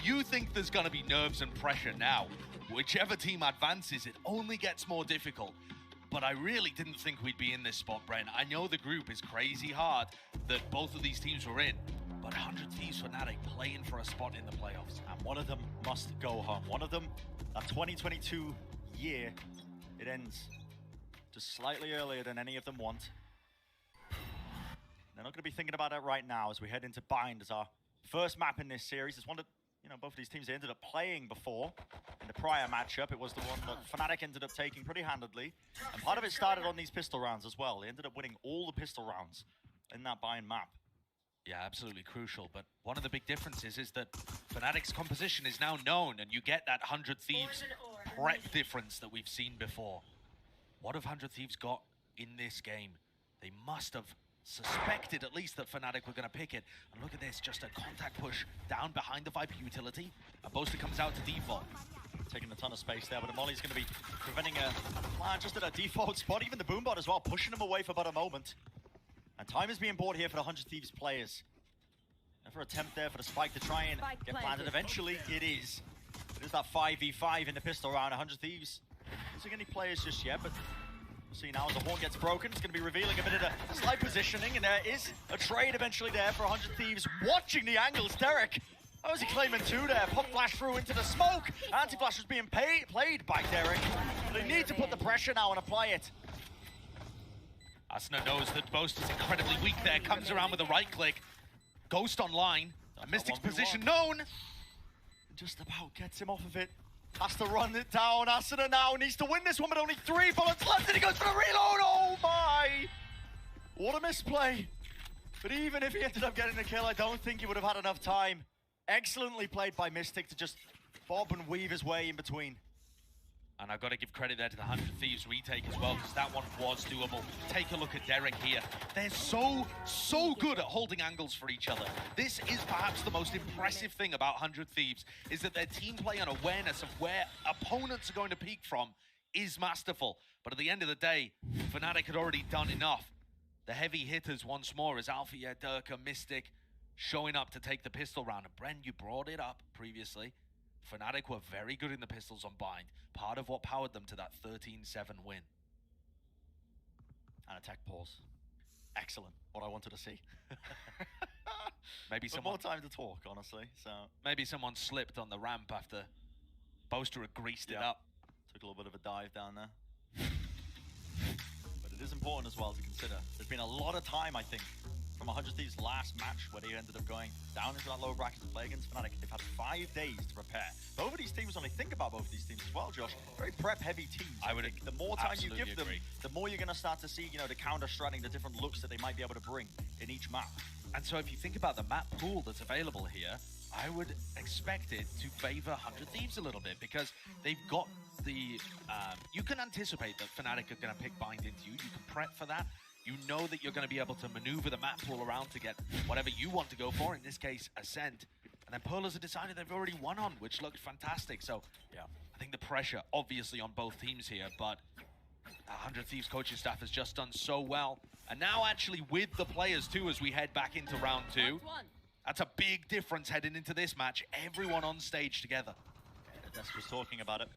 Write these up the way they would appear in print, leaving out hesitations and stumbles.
you think there's going to be nerves and pressure now. Whichever team advances, it only gets more difficult. But I really didn't think we'd be in this spot, Brent. I know the group is crazy hard that both of these teams were in, but 100 Thieves FNATIC playing for a spot in the playoffs. And one of them must go home. One of them, that 2022 year, it ends just slightly earlier than any of them want. They're not going to be thinking about it right now as we head into Bind as our first map in this series. It's one that, you know, both of these teams ended up playing before in the prior matchup. It was the one that FNATIC ended up taking pretty handedly. And part of it started on these pistol rounds as well. They ended up winning all the pistol rounds in that Bind map. Yeah, absolutely crucial. But one of the big differences is that FNATIC's composition is now known, and you get that 100 Thieves prep difference that we've seen before. What have 100 Thieves got in this game? They must have suspected at least that FNATIC were going to pick it. And look at this, just a contact push down behind the Viper utility. A Boaster comes out to default. Taking a ton of space there, but Molly's going to be preventing a plan just at a default spot. Even the Boombot as well, pushing him away for about a moment. And time is being bought here for the 100 Thieves players. And for attempt there for the spike to try and get planted. Eventually, it is. It is that 5v5 in the pistol round. 100 Thieves not seeing any players just yet, but we'll see now as the horn gets broken. It's going to be revealing a bit of the slight positioning, and there is a trade eventually there for 100 Thieves. Watching the angles, Derek. How was he claiming two there? Pop flash through into the smoke. Anti-flash was being played by Derek. They need to put the pressure now and apply it. Asuna knows that Boaster's incredibly weak there. Comes around with a right click. Ghost online. A Mystic's position known. Just about gets him off of it. Has to run it down. Asuna now needs to win this one, but only 3 bullets left, and he goes for the reload. Oh my! What a misplay. But even if he ended up getting the kill, I don't think he would have had enough time. Excellently played by Mystic to just bob and weave his way in between. And I've got to give credit there to the 100 Thieves retake as well, because that one was doable. Take a look at Derek here. They're so good at holding angles for each other. This is perhaps the most impressive thing about 100 Thieves, is that their team play and awareness of where opponents are going to peek from is masterful. But at the end of the day, FNATIC had already done enough. The heavy hitters once more is Alpha, Durka, Mystic showing up to take the pistol round. And Bren, you brought it up previously. FNATIC were very good in the pistols on Bind. Part of what powered them to that 13-7 win. And attack pause. Excellent. What I wanted to see. Maybe some more time to talk, honestly. So maybe someone slipped on the ramp after Boaster had greased it up. Took a little bit of a dive down there. But it is important as well to consider. There's been a lot of time, I think, from 100 Thieves' last match where they ended up going down into that lower bracket to play against FNATIC. They've had 5 days to prepare. Both of these teams, only think about both of these teams as well, Josh. Very prep-heavy teams. I would think the more time you give them, agree. the more you're going to start to see, you know, the counter-stratting, the different looks that they might be able to bring in each map. And so if you think about the map pool that's available here, I would expect it to favor 100 Thieves a little bit, because they've got the... you can anticipate that FNATIC are going to pick Bind into you. You can prep for that. You know that you're going to be able to maneuver the map pool around to get whatever you want to go for, in this case, Ascent. And then Pearlers have decided they've already won on, which looked fantastic. So, yeah, I think the pressure, obviously, on both teams here, but 100 Thieves coaching staff has just done so well. And now, actually, with the players, too, as we head back into round 2. That's a big difference heading into this match. Everyone on stage together. Yeah, Desk was talking about it.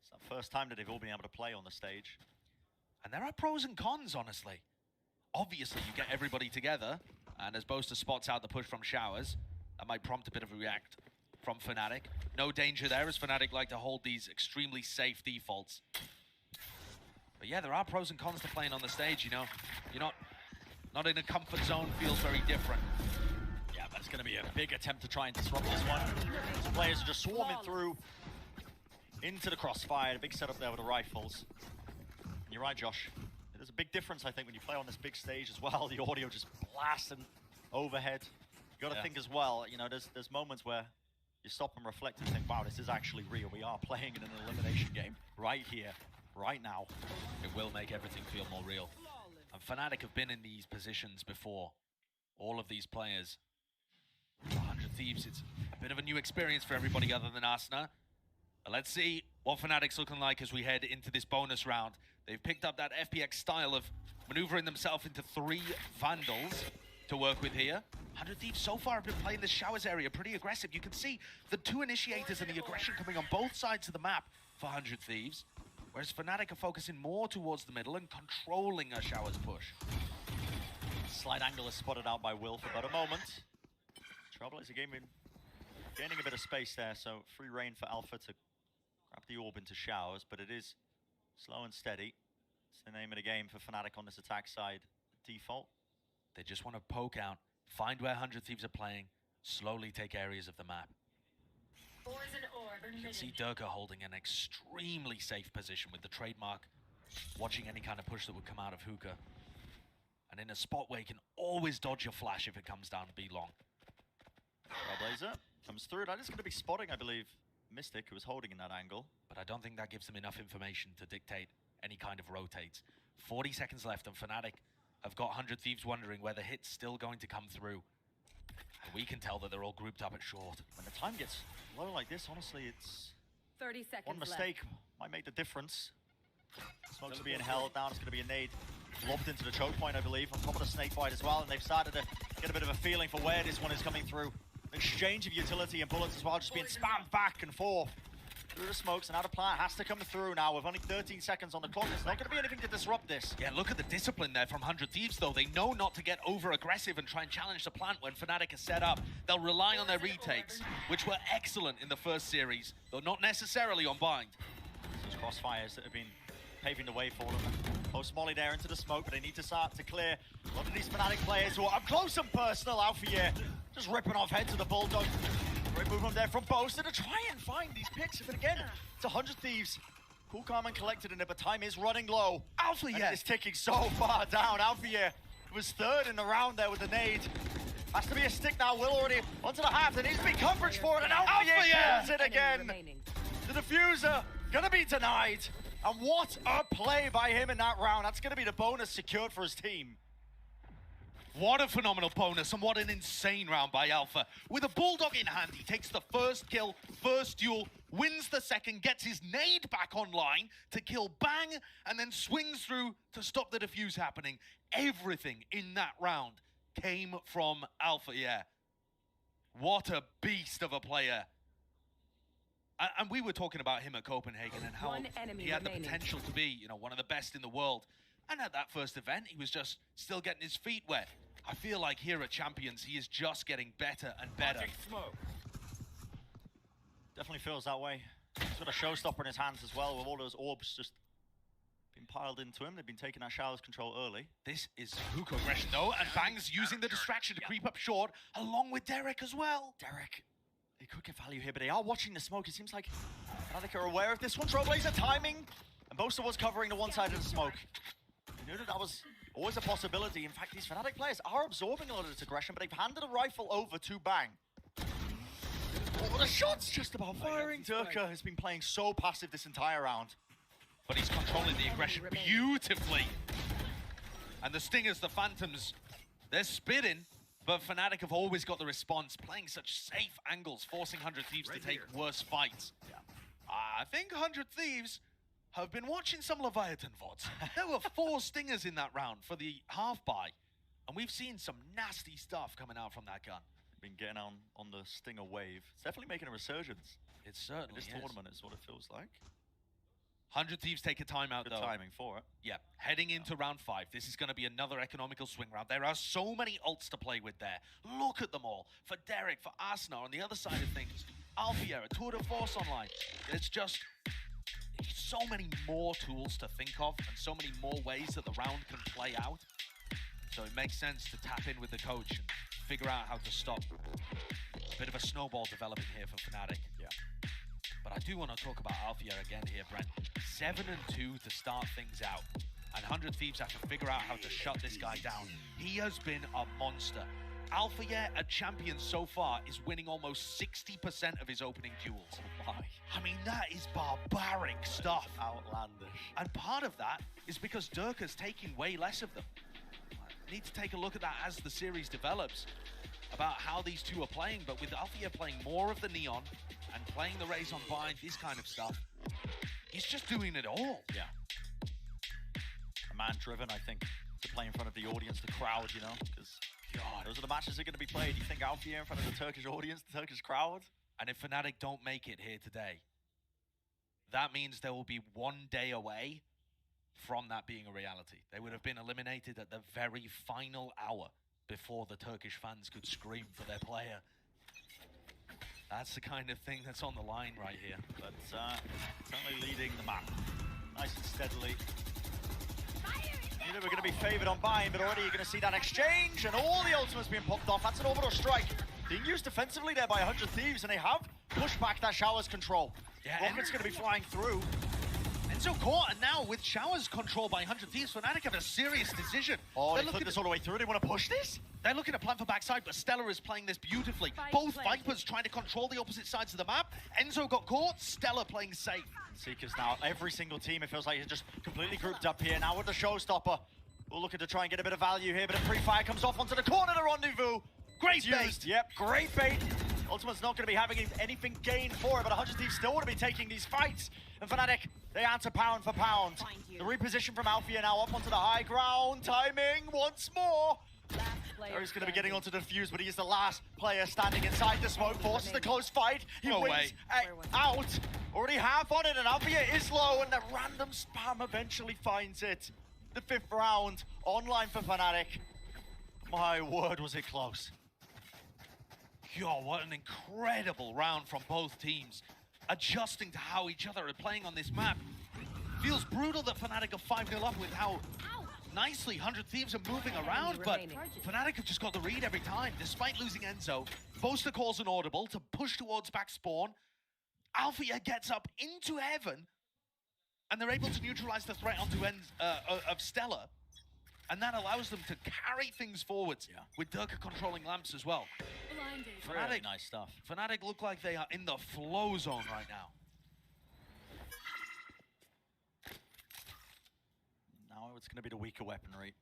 It's the first time that they've all been able to play on the stage. And there are pros and cons, honestly. Obviously, you get everybody together, and as Boaster spots out the push from Showers, that might prompt a bit of a react from FNATIC. No danger there, as FNATIC like to hold these extremely safe defaults. But yeah, there are pros and cons to playing on the stage, you know. You're not in a comfort zone, feels very different. Yeah, but it's going to be a big attempt to try and disrupt this one. The players are just swarming through into the crossfire. A big setup there with the rifles. And you're right, Josh. There's a big difference, I think, when you play on this big stage as well. The audio just blasting overhead. You got to think as well, you know, there's moments where you stop and reflect and think, wow, this is actually real. We are playing in an elimination game right here, right now. It will make everything feel more real. And FNATIC have been in these positions before. All of these players. 100 Thieves, it's a bit of a new experience for everybody other than Asuna. But let's see what FNATIC's looking like as we head into this bonus round. They've picked up that FPX style of maneuvering themselves into 3 Vandals. to work with here. 100 Thieves so far have been playing this showers area pretty aggressive. You can see the two initiators and the aggression coming on both sides of the map for 100 Thieves, whereas FNATIC are focusing more towards the middle and controlling a showers push. Slight angle is spotted out by Will for about a moment. Trailblazer gaining a bit of space there, so free reign for Alpha to grab the orb into showers, but it is slow and steady. It's the name of the game for FNATIC on this attack side. Default. They just want to poke out, find where 100 Thieves are playing, slowly take areas of the map. You can see Durka holding an extremely safe position with the trademark, watching any kind of push that would come out of Hookah. And in a spot where you can always dodge your flash if it comes down to be long. Trailblazer comes through. That is going to be spotting, I believe, Mystic, who was holding in that angle. But I don't think that gives them enough information to dictate any kind of rotates. 40 seconds left, and FNATIC have got 100 Thieves wondering where the hit's still going to come through. And we can tell that they're all grouped up at short. When the time gets low like this, honestly, it's 30 seconds one mistake might make the difference. Smoke's being held down. It's going to be a nade lobbed into the choke point, I believe, on top of the snake bite as well. And they've started to get a bit of a feeling for where this one is coming through. Exchange of utility and bullets as well, just being spammed back and forth through the smokes. And now the plan has to come through now with only 13 seconds on the clock. There's not going to be anything to disrupt this. Yeah, look at the discipline there from 100 Thieves, though. They know not to get over-aggressive and try and challenge the plant when FNATIC is set up. They'll rely on their retakes, which were excellent in the first series, though not necessarily on Bind. Those crossfires that have been paving the way for them. Post Molly there into the smoke, but they need to start to clear a lot of these FNATIC players who are up close and personal. Alpha Year just ripping off heads of the Bulldog. Great movement there from Boaster to try and find these picks. But again, it's 100 Thieves. Cool, calm, and collected in it, but time is running low. Alpha Year is ticking so far down. Alpha Year was third in the round there with the nade. Has to be a stick now. Will already onto the half. There needs to be coverage for it, and Alpha Year kills it again. The diffuser gonna be denied. And what a play by him in that round. That's going to be the bonus secured for his team. What a phenomenal bonus, and what an insane round by Alpha. With a Bulldog in hand, he takes the first kill, first duel, wins the second, gets his nade back online to kill Bang, and then swings through to stop the defuse happening. Everything in that round came from Alpha, yeah. What a beast of a player. And we were talking about him at Copenhagen and how he had the potential to be, you know, one of the best in the world. And at that first event, he was just still getting his feet wet. I feel like here at Champions, he is just getting better and better. Definitely feels that way. He's got a showstopper in his hands as well, with all those orbs just being piled into him. They've been taking that showers control early. This is Hookah aggression, though, and Bang's using the distraction to creep up short, along with Derek as well. Derek. They could get value here, but they are watching the smoke. It seems like FNATIC are aware of this one. Trailblazer timing, and Boaster was covering the one side of the smoke. They knew that was always a possibility. In fact, these FNATIC players are absorbing a lot of this aggression, but they've handed a rifle over to Bang. Oh, the shot's just about firing. Durka has been playing so passive this entire round. But he's controlling the aggression beautifully. And the Stingers, the Phantoms, they're spitting. But FNATIC have always got the response, playing such safe angles, forcing 100 Thieves to take worse fights. Yeah. I think 100 Thieves have been watching some Leviathan VODs. There were 4 Stingers in that round for the half-buy, and we've seen some nasty stuff coming out from that gun. Been getting on the Stinger wave. It's definitely making a resurgence. It certainly is. This tournament is what it feels like. 100 Thieves take a timeout, though. Good timing for it. Yeah, heading into round 5. This is going to be another economical swing round. There are so many ults to play with there. Look at them all. For Derek, for Asnar, on the other side of things, Alpha, a tour de force online. It's just so many more tools to think of, and so many more ways that the round can play out. So it makes sense to tap in with the coach and figure out how to stop. A bit of a snowball developing here for FNATIC. Yeah. But I do want to talk about Althea again here, Brent. 7-2 to start things out. And 100 Thieves have to figure out how to shut this guy down. He has been a monster. Althea at Champions so far is winning almost 60% of his opening duels. Oh my. I mean, that is barbaric stuff. Outlandish. And part of that is because Durka's taking way less of them. I need to take a look at that as the series develops, about how these two are playing. But with Althea playing more of the Neon, and playing the Rays on Bind, this kind of stuff, he's just doing it all. Yeah. A man driven, I think, to play in front of the audience, the crowd, you know, because God. Those are the matches that are going to be played. You think Alfie in front of the Turkish audience, the Turkish crowd? And if FNATIC don't make it here today, that means they will be 1 day away from that being a reality. They would have been eliminated at the very final hour before the Turkish fans could scream for their player. That's the kind of thing that's on the line right here. But certainly leading the map nice and steadily. You know we're going to be favoured on buying, but already you're going to see that exchange and all the ultimates being popped off. That's an orbital strike. Being used defensively there by 100 Thieves, and they have pushed back that Showers control. Yeah, Rocket's going to be flying through. Enzo caught, and now with Showers controlled by 100 Thieves, FNATIC have a serious decision. Oh, they flipped this all the way through. They want to push this? They're looking to plan for backside, but Stella is playing this beautifully. Both Vipers trying to control the opposite sides of the map. Enzo got caught, Stella playing safe. Seekers now, every single team, it feels like, is just completely grouped up here. Now with the showstopper, we're looking to try and get a bit of value here, but a pre-fire comes off onto the corner, the rendezvous. Great bait. Yep, great bait. Ultimate's not going to be having anything gained for it, but 100 Thieves still want to be taking these fights. And FNATIC, they answer pound for pound. The reposition from Alfia now up onto the high ground. Timing once more. He's going to be getting onto the defuse, but he is the last player standing inside the smoke. Forces the close fight. He wins out. Already half on it, and Alfia is low, and the random spam eventually finds it. The 5th round, online for FNATIC. My word, was it close. Yo, what an incredible round from both teams. Adjusting to how each other are playing on this map. Feels brutal that FNATIC are 5-0 up with how nicely 100 Thieves are moving around, but FNATIC have just got the read every time. Despite losing Enzo, Boaster calls an audible to push towards back spawn. Alfia gets up into heaven, and they're able to neutralize the threat onto of Stella. And that allows them to carry things forwards with Durka controlling lamps as well. Really nice stuff. FNATIC look like they are in the flow zone right now. Now it's going to be the weaker weaponry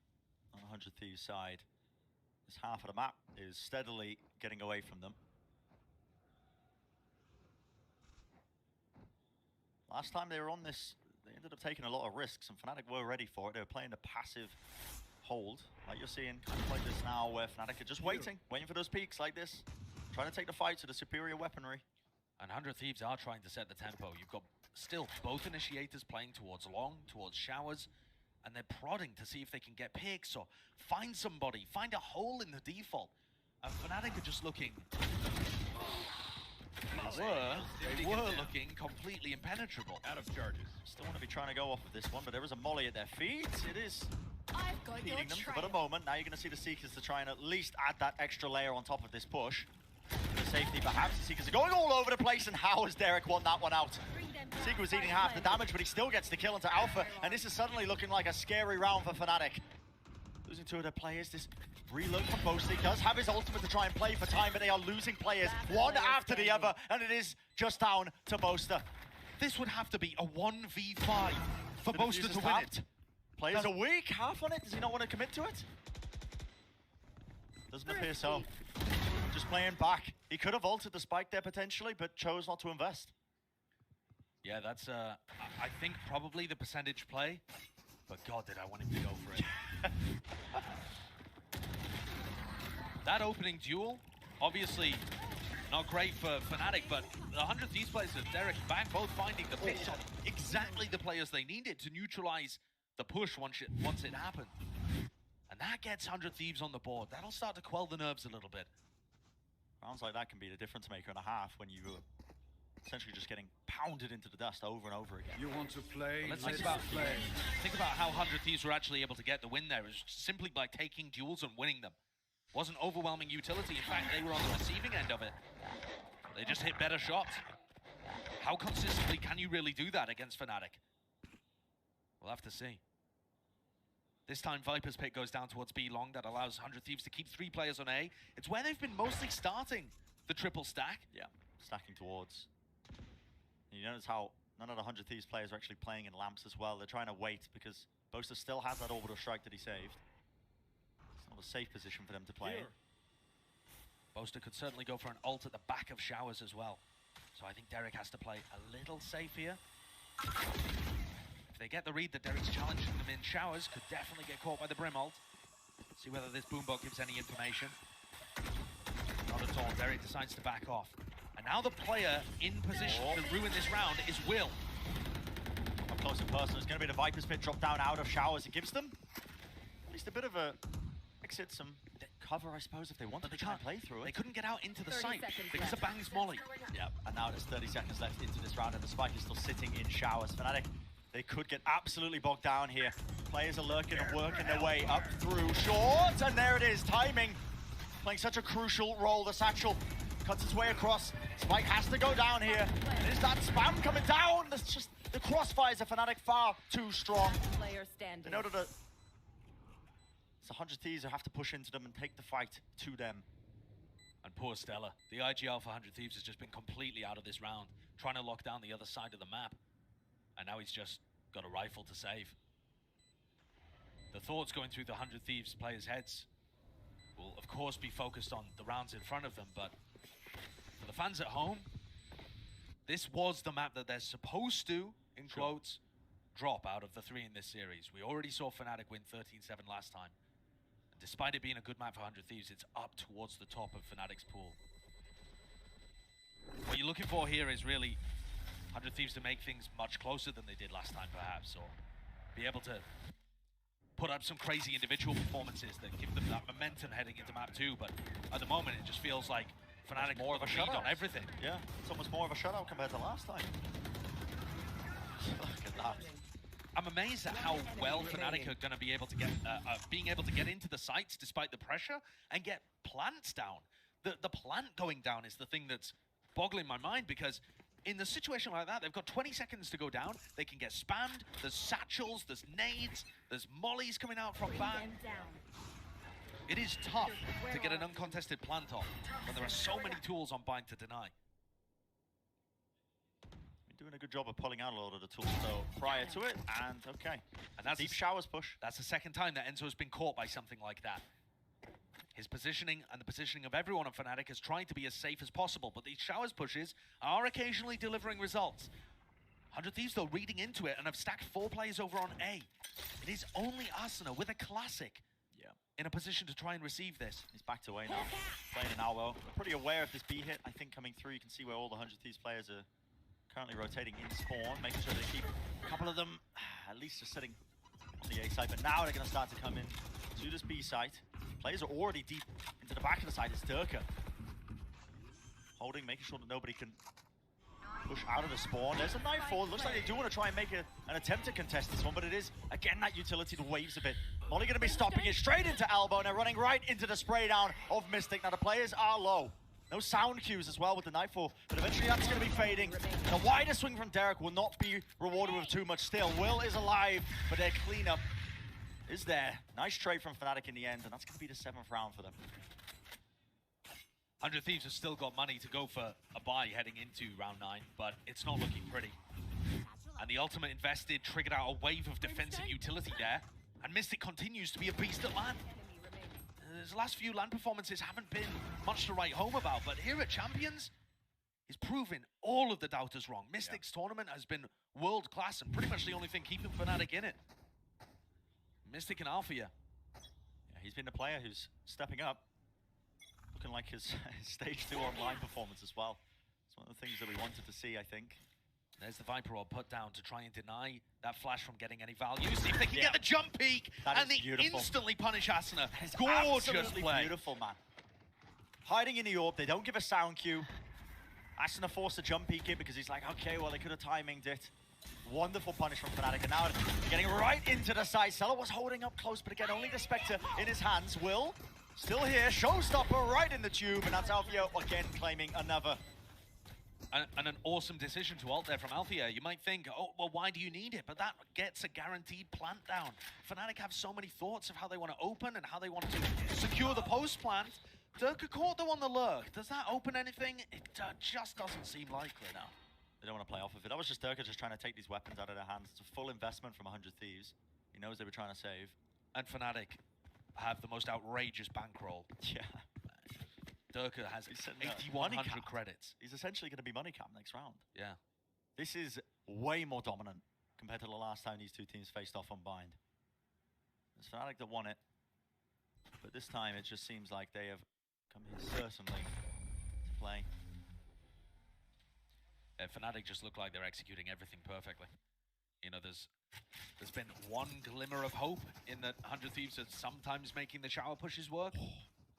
on 100 Thieves' side. This half of the map is steadily getting away from them. Last time they were on this, they ended up taking a lot of risks, and FNATIC were ready for it. They were playing the passive hold, like you're seeing, kind of like this now, where FNATIC are just waiting for those peaks like this, trying to take the fight to the superior weaponry. And 100 Thieves are trying to set the tempo. You've got still both initiators playing towards long, towards Showers, and they're prodding to see if they can get picks or find somebody, find a hole in the default. And FNATIC are just looking... They were looking completely impenetrable. Out of charges. Still want to be trying to go off of this one, but there is a molly at their feet. It is feeding them for a moment. Now you're going to see the Seekers to try and at least add that extra layer on top of this push. For safety, perhaps. The Seekers are going all over the place, and how has Derek won that one out? Seeker was eating half the damage, but he still gets the kill into Alpha, and this is suddenly looking like a scary round for FNATIC. Losing 2 of their players. This reload from Boasty does have his ultimate to try and play for time, but they are losing players one after the other, and it is just down to Boaster. This would have to be a 1v5 for Boaster to win it. Players are weak, half on it. Does he not want to commit to it? Doesn't appear so. Just playing back. He could have ulted the spike there potentially, but chose not to invest. Yeah, that's, I think, probably the percentage play. But God, did I want him to go for it. That opening duel, obviously not great for FNATIC, but the 100 Thieves players and Derek back both finding the pitch on exactly the players they needed to neutralize the push once it happened. And that gets 100 Thieves on the board. That'll start to quell the nerves a little bit. Rounds like that can be the difference maker and a half when you essentially just getting pounded into the dust over and over again. You want to play? Let's think about how 100 Thieves were actually able to get the win there. It was simply by taking duels and winning them. Wasn't overwhelming utility. In fact, they were on the receiving end of it. They just hit better shots. How consistently can you really do that against FNATIC? We'll have to see. This time, Viper's pick goes down towards B long. That allows 100 Thieves to keep 3 players on A. It's where they've been mostly starting the triple stack. Yeah, stacking towards. You notice how none of the 100 Thieves players are actually playing in lamps as well. They're trying to wait because Boaster still has that orbital strike that he saved. It's not a safe position for them to play in. Boaster could certainly go for an ult at the back of Showers as well. So I think Derek has to play a little safe here. If they get the read that Derek's challenging them in, Showers could definitely get caught by the Brim ult. See whether this boombot gives any information. Not at all. Derek decides to back off. And now the player in position to ruin this round is Will. Up close and personal. It's going to be the Viper's Pit drop down out of showers. It gives them at least a bit of a exit, some cover, I suppose, if they wanted to try and play through it. They couldn't get out into the site because of Bang's molly. Yeah, and now there's 30 seconds left into this round, and the spike is still sitting in showers. FNATIC, they could get absolutely bogged down here. Players are lurking and working their way up through short, and there it is, timing. Playing such a crucial role. The satchel cuts its way across. Spike has to go down here. And is that spam coming down? There's just the crossfires of FNATIC far too strong. They know that it's 100 Thieves who have to push into them and take the fight to them. And poor Stella. The IGL for 100 Thieves has just been completely out of this round, trying to lock down the other side of the map. And now he's just got a rifle to save. The thoughts going through the 100 Thieves players' heads will of course be focused on the rounds in front of them, but for the fans at home, this was the map that they're supposed to, in quotes, drop out of the 3 in this series. We already saw FNATIC win 13-7 last time. And despite it being a good map for 100 Thieves, it's up towards the top of FNATIC's pool. What you're looking for here is really 100 Thieves to make things much closer than they did last time, perhaps, or be able to put up some crazy individual performances that give them that momentum heading into map 2, but at the moment it just feels like FNATIC more of a lead shutout on everything. Yeah, it's almost more of a shutout compared to last time. Look at that. I'm amazed at how well FNATIC are going to be able to get, being able to get into the sites despite the pressure and get plants down. The plant going down is the thing that's boggling my mind, because in a situation like that, they've got 20 seconds to go down. They can get spammed. There's satchels, there's nades, there's mollies coming out from Bang. It is tough to get an uncontested plant off when there are so many tools on Bind to deny. Doing a good job of pulling out a lot of the tools though prior to it, and okay. And that's deep showers push. That's the second time that Enzo's been caught by something like that. His positioning and the positioning of everyone on FNATIC is trying to be as safe as possible, but these showers pushes are occasionally delivering results. 100 Thieves, though, reading into it and have stacked 4 players over on A. It is only Asuna with a classic in a position to try and receive this. He's backed away now, playing an Alwo. Pretty aware of this B hit, I think, coming through. You can see where all the 100 Thieves players are currently rotating in spawn, making sure they keep a couple of them at least just sitting on the A side. But now they're going to start to come in to this B site. Players are already deep into the back of the side. It's Durka holding, making sure that nobody can push out of the spawn. There's a Nightfall. Looks like they do want to try and make an attempt to contest this one, but it is, again, that utility that waves a bit. Molly going to be stopping it straight into Elbow, and they're running right into the spray down of Mystic. Now the players are low. No sound cues as well with the Nightfall, but eventually that's going to be fading. The wider swing from Derek will not be rewarded with too much still. Will is alive, but their cleanup is there. Nice trade from FNATIC in the end, and that's going to be the 7th round for them. 100 Thieves have still got money to go for a buy heading into round 9, but it's not looking pretty. And the ultimate invested triggered out a wave of defensive utility there, and Mystic continues to be a beast at LAN. His last few LAN performances haven't been much to write home about, but here at Champions, he's proven all of the doubters wrong. Mystic's tournament has been world-class and pretty much the only thing keeping FNATIC in it. Mystic and Alpha. Yeah, he's been the player who's stepping up. Looking like his stage 2 online performance as well. It's one of the things that we wanted to see, I think. There's the Viper Orb put down to try and deny that flash from getting any value. See if they can get the jump peek, and they instantly punish Asuna. Gorgeous play. Beautiful, man. Hiding in the orb, they don't give a sound cue. Asuna forced to jump peek it because he's like, okay, well, they could have timinged it. Wonderful punish from FNATIC, and now getting right into the side. Seller was holding up close, but again, only the Spectre in his hands. Will, still here, showstopper right in the tube, and that's Alfio again claiming another. And an awesome decision to ult there from Althea. You might think, oh, well, why do you need it? But that gets a guaranteed plant down. FNATIC have so many thoughts of how they want to open and how they want to secure the post plant. Durka caught them on the lurk. Does that open anything? It just doesn't seem likely now. They don't want to play off of it. That was just Durka just trying to take these weapons out of their hands. It's a full investment from 100 Thieves. He knows they were trying to save. And FNATIC have the most outrageous bankroll. Yeah. Durka has 8,100 credits. He's essentially going to be money cap next round. Yeah. This is way more dominant compared to the last time these two teams faced off on Bind. It's FNATIC that won it. But this time it just seems like they have come here certainly to play. FNATIC just look like they're executing everything perfectly. You know, there's been one glimmer of hope in that 100 Thieves are sometimes making the shower pushes work.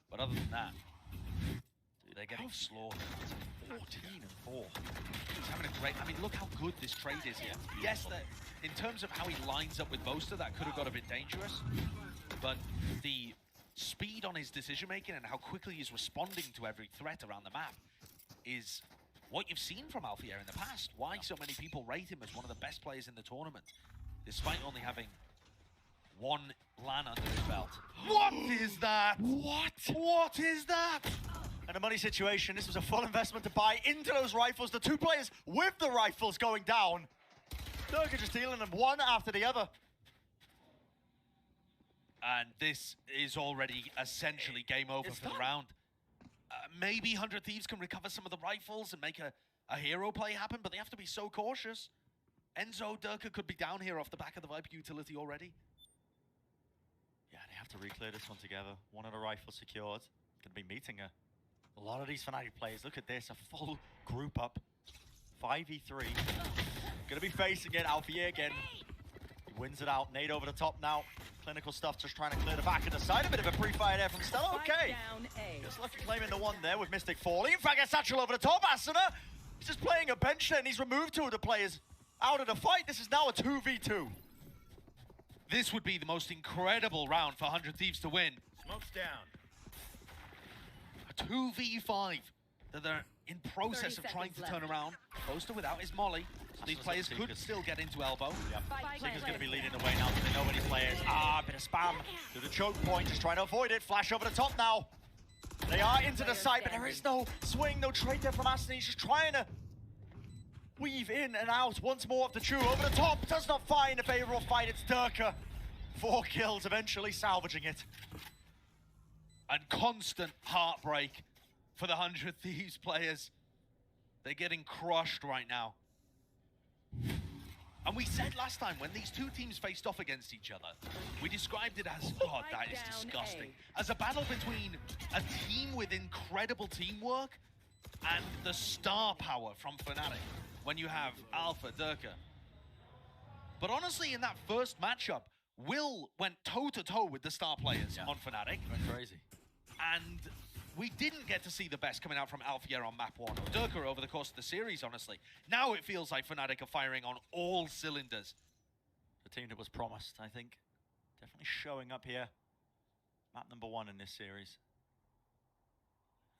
But other than that, they're getting slaughtered. 14-4. He's having a great... I mean, look how good this trade is here. Yes, that in terms of how he lines up with Boaster, that could have got a bit dangerous. But the speed on his decision-making and how quickly he's responding to every threat around the map is what you've seen from Alfier in the past. Why so many people rate him as one of the best players in the tournament, despite only having one LAN under his belt. What is that? What is that? And a money situation, this was a full investment to buy into those rifles. The two players with the rifles going down. Durka just dealing them one after the other. And this is already essentially game over for the round. Maybe 100 Thieves can recover some of the rifles and make a hero play happen, but they have to be so cautious. Enzo, Durka could be down here off the back of the Viper utility already. Yeah, they have to reclear this one together. One of the rifles secured. Gonna be meeting a lot of these FNATIC players. Look at this, a full group up. 5v3. Gonna be facing it, Alfier again. He wins it out, nade over the top now. Clinical stuff, just trying to clear the back of the side. A bit of a pre-fire there from Stella, okay. Just lucky claiming the one there with Mystic falling. In fact, a satchel over the top, Asuna. He's just playing a bench there and he's removed two of the players out of the fight. This is now a 2v2. This would be the most incredible round for 100 Thieves to win. Smoke's down. A 2v5 that they're in process of trying to turn around. Boaster without his molly. So these players could still get into elbow. Yep. Seeker's going to be leading the way now because they know where these players are. Bit of spam to the choke point, just trying to avoid it. Flash over the top now. They are into the side, but there is no swing, no trade there from Aston. He's just trying to weave in and out once more of the Chew. Over the top, does not find a favorable fight. It's Durka. 4 kills, eventually salvaging it. And constant heartbreak for the 100 Thieves players. They're getting crushed right now. And we said last time, when these two teams faced off against each other, we described it as, oh, that is disgusting. As a battle between a team with incredible teamwork and the star power from FNATIC, when you have Alpha, Durka. But honestly, in that first matchup, Will went toe-to-toe with the star players on FNATIC. Went crazy. And we didn't get to see the best coming out from Alfier on map 1, or Durka over the course of the series, honestly. Now it feels like FNATIC are firing on all cylinders. The team that was promised, I think. Definitely showing up here. Map number 1 in this series.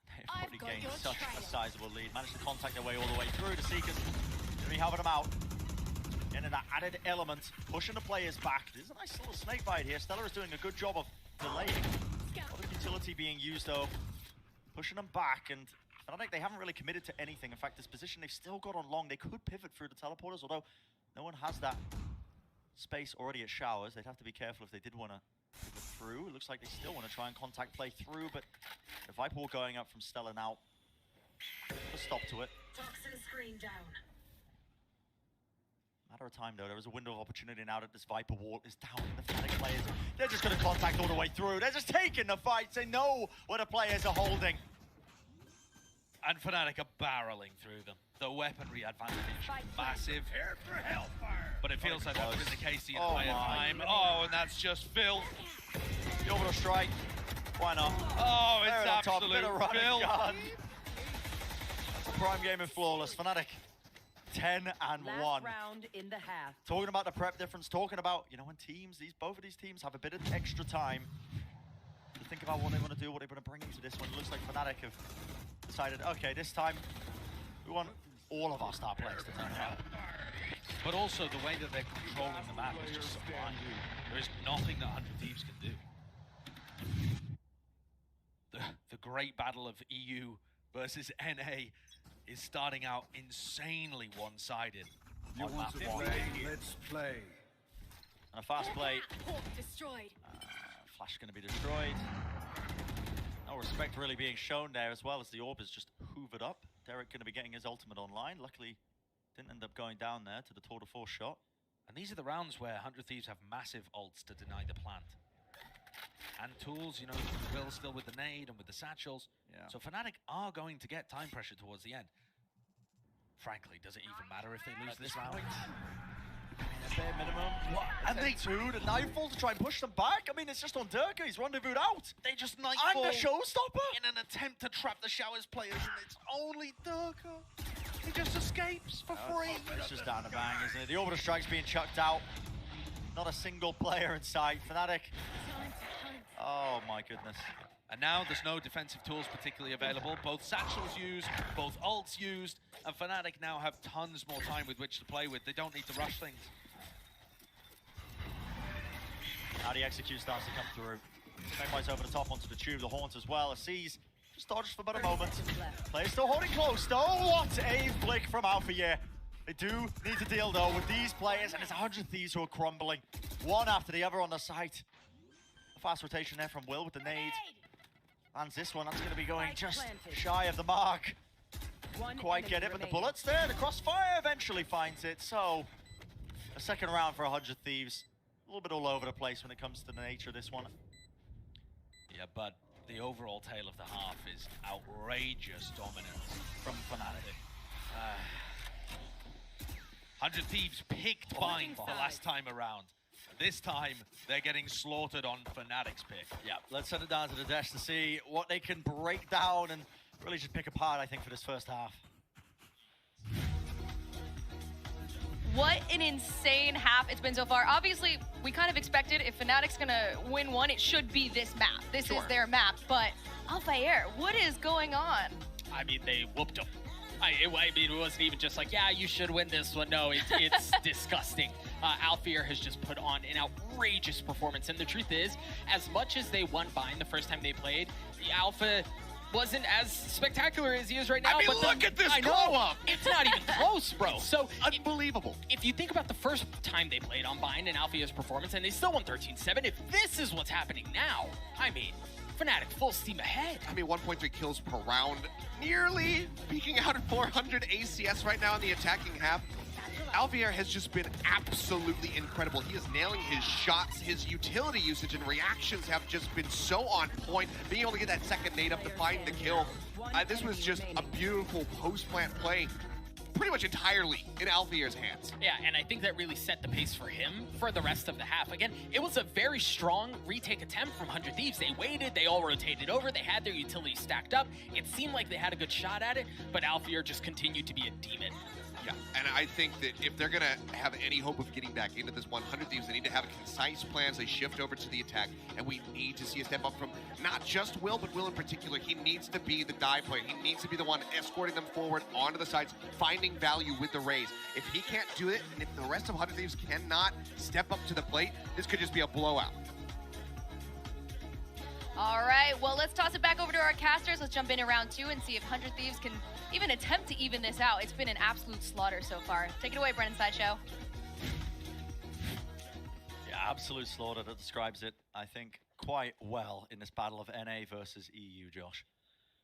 They've already gained such a sizable lead. Managed to contact their way all the way through. The Seekers going to be having them out. Getting that added element, pushing the players back. There's a nice little snake bite here. Stellar is doing a good job of delaying. A lot of utility being used though. Pushing them back, and I don't think they haven't really committed to anything. In fact, this position they've still got on long. They could pivot through the teleporters, although no one has that space already at showers. They'd have to be careful if they did want to pivot through. It looks like they still want to try and contact play through, but the Viper wall going up from Stella now. Put a stop to it. Toxin screen down. Matter of time though, there is a window of opportunity now that this Viper wall is down. The FNATIC players, they're just going to contact all the way through. They're just taking the fight. They know where the players are holding. And FNATIC are barreling through them. The weaponry advantage, massive. Prepare for hellfire. But it feels like that's been the case the entire time. Oh, and that's just filth. The orbital strike. Why not? Oh, it's There at the top, absolute bit of running filth. gun. That's a prime game in Flawless. FNATIC 10-1. Last round in the half. Talking about the prep difference, talking about, you know, when teams, both of these teams have a bit of extra time to think about what they want to do, what they want to bring into this one. It looks like FNATIC have decided, okay, this time we want all of our star players to turn out. But also the way that they're controlling the map is just sublime. There is nothing that 100 Thieves can do. The great battle of EU versus NA is starting out insanely one-sided. You want to play? Let's play. And a fast play. Destroyed. Flash going to be destroyed. No respect really being shown there, as well as the orb is just hoovered up. Derek going to be getting his ultimate online. Luckily, didn't end up going down there to the tour de force shot. And these are the rounds where 100 Thieves have massive ults to deny the plant. And tools, you know, Will still with the nade and with the satchels. Yeah. So FNATIC are going to get time pressure towards the end. Frankly, does it even matter if they lose this round? At bare minimum. What? And they do the nightfall to try and push them back. I mean, it's just on Durka. He's rendezvoused out. They just nightfall And the showstopper. in an attempt to trap the Showers players, and it's only Durka. He just escapes for free. It's just down the bang, isn't it? The orbital strike's being chucked out. Not a single player in sight. FNATIC. Oh my goodness. And now there's no defensive tools particularly available. Both satchels used, both ults used, and FNATIC now have tons more time with which to play with. They don't need to rush things. Now the execute starts to come through. Snakewise over the top onto the tube, the Haunt as well. Sees just dodged for about a moment. Players still holding close though. What a flick from Alpha here. They do need to deal though with these players, and it's 100 Thieves who are crumbling. One after the other on the site. A fast rotation there from Will with the nade. Lands this one, that's going to be going just shy of the mark. Quite get it, but the bullets there, the crossfire eventually finds it. So, a second round for 100 Thieves. A little bit all over the place when it comes to the nature of this one. Yeah, but the overall tale of the half is outrageous dominance from FNATIC. 100 Thieves picked Bind the last time around. This time, they're getting slaughtered on FNATIC's pick. Yeah, let's send it down to the dash to see what they can break down and really just pick apart, I think, for this first half. What an insane half it's been so far. Obviously, we kind of expected if FNATIC's gonna win one, it should be this map. This is their map, but Alpha Air, what is going on? I mean, they whooped them. I mean, it wasn't even just like, yeah, you should win this one. No, it's disgusting. Alpha Air has just put on an outrageous performance. And the truth is, as much as they won Bind the first time they played, the Alpha wasn't as spectacular as he is right now. I mean, but look at this glow-up! It's not even close, bro. So Unbelievable. If you think about the first time they played on Bind and Alpha Air's performance, and they still won 13-7, if this is what's happening now, I mean, FNATIC full steam ahead. I mean, 1.3 kills per round, nearly peaking out at 400 ACS right now in the attacking half. Alvier has just been absolutely incredible. He is nailing his shots. His utility usage and reactions have just been so on point. Being able to get that second nade up to find the kill. This was just a beautiful post-plant play, pretty much entirely in Alvier's hands. Yeah, and I think that really set the pace for him for the rest of the half. Again, it was a very strong retake attempt from 100 Thieves. They waited, they all rotated over, they had their utility stacked up. It seemed like they had a good shot at it, but Alvier just continued to be a demon. Yeah, and I think that if they're going to have any hope of getting back into this 100 Thieves, they need to have a concise plan as they shift over to the attack, and we need to see a step up from not just Will, but Will in particular. He needs to be the dive player. He needs to be the one escorting them forward onto the sides, finding value with the raise. If he can't do it, and if the rest of 100 Thieves cannot step up to the plate, this could just be a blowout. All right, well, let's toss it back over to our casters. Let's jump in round 2 and see if 100 Thieves can even attempt to even this out. It's been an absolute slaughter so far. Take it away, Brennan Sideshow. Yeah, absolute slaughter. That describes it, I think, quite well in this battle of NA versus EU, Josh.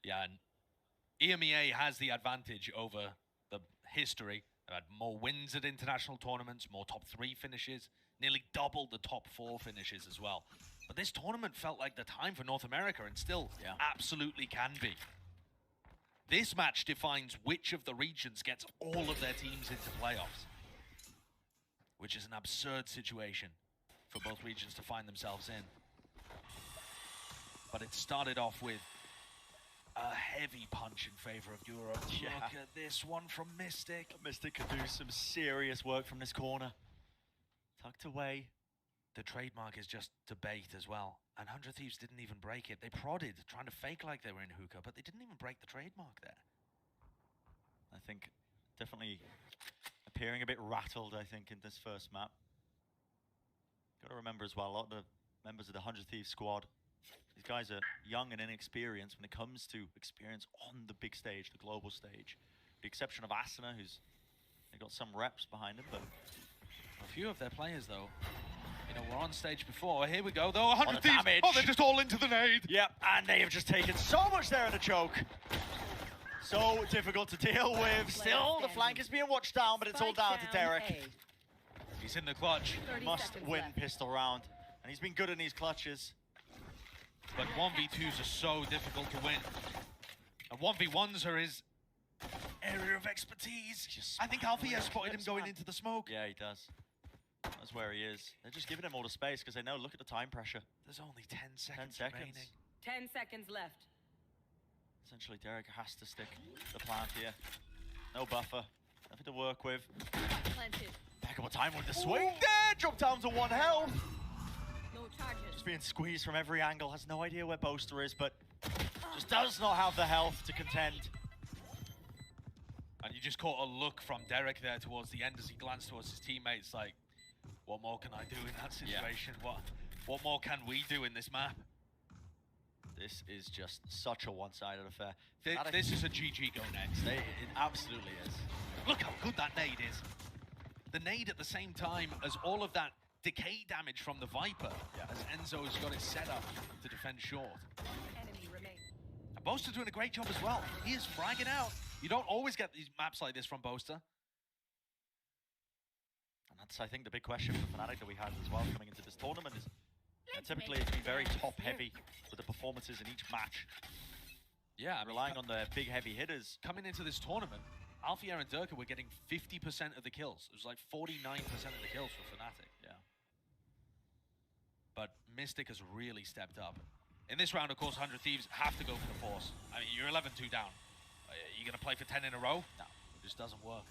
Yeah, and EMEA has the advantage over the history. They've had more wins at international tournaments, more top 3 finishes, nearly double the top 4 finishes as well. But this tournament felt like the time for North America, and still absolutely can be. This match defines which of the regions gets all of their teams into playoffs, which is an absurd situation for both regions to find themselves in. But it started off with a heavy punch in favor of Europe. Yeah. Look at this one from Mystic. Mystic could do some serious work from this corner. Tucked away. The trademark is just to bait as well. And 100 Thieves didn't even break it. They prodded, trying to fake like they were in hookah, but they didn't even break the trademark there. I think definitely appearing a bit rattled, I think, in this first map. Got to remember as well, a lot of the members of the 100 Thieves squad, these guys are young and inexperienced when it comes to experience on the big stage, the global stage. With the exception of Asuna, who's got some reps behind him, but a few of their players, though, you know, were on stage before. Here we go, though. 100 the Thieves. damage. Oh, they're just all into the nade. Yep, and they have just taken so much there in the choke. So difficult to deal with. Still, the flank is being watched down, but it's all down to Derek. He's in the clutch. Must win pistol round. And he's been good in these clutches. But 1v2s are so difficult to win. And 1v1s are his area of expertise. I think Alfie has spotted him going into the smoke. Yeah, he does. That's where he is. They're just giving him all the space because they know, look at the time pressure. There's only 10 seconds, 10 seconds. remaining. 10 seconds left. Essentially, Derek has to stick the plant here. No buffer. Nothing to work with. Planted. Impeccable time with the swing there. Drop down to 1 health. No charges. Just being squeezed from every angle. Has no idea where Boaster is, but just does not have the health to contend. And you just caught a look from Derek there towards the end as he glanced towards his teammates like, what more can I do in that situation? Yeah. What more can we do in this map? This is just such a one-sided affair. This is a GG go next. It absolutely is. Look how good that nade is. The nade at the same time as all of that decay damage from the Viper, as Enzo's got it set up to defend short. Enemy remain. And Boaster doing a great job as well. He is fragging out. You don't always get these maps like this from Boaster. And that's, I think, the big question for FNATIC that we had as well coming into this tournament is, typically it's been very top-heavy with the performances in each match. Yeah, I mean, relying on the big heavy hitters. Coming into this tournament, Alfier and Durka were getting 50% of the kills. It was like 49% of the kills for FNATIC. Yeah. But Mystic has really stepped up. In this round, of course, 100 Thieves have to go for the force. I mean, you're 11-2 down. Are you going to play for 10 in a row? No, it just doesn't work.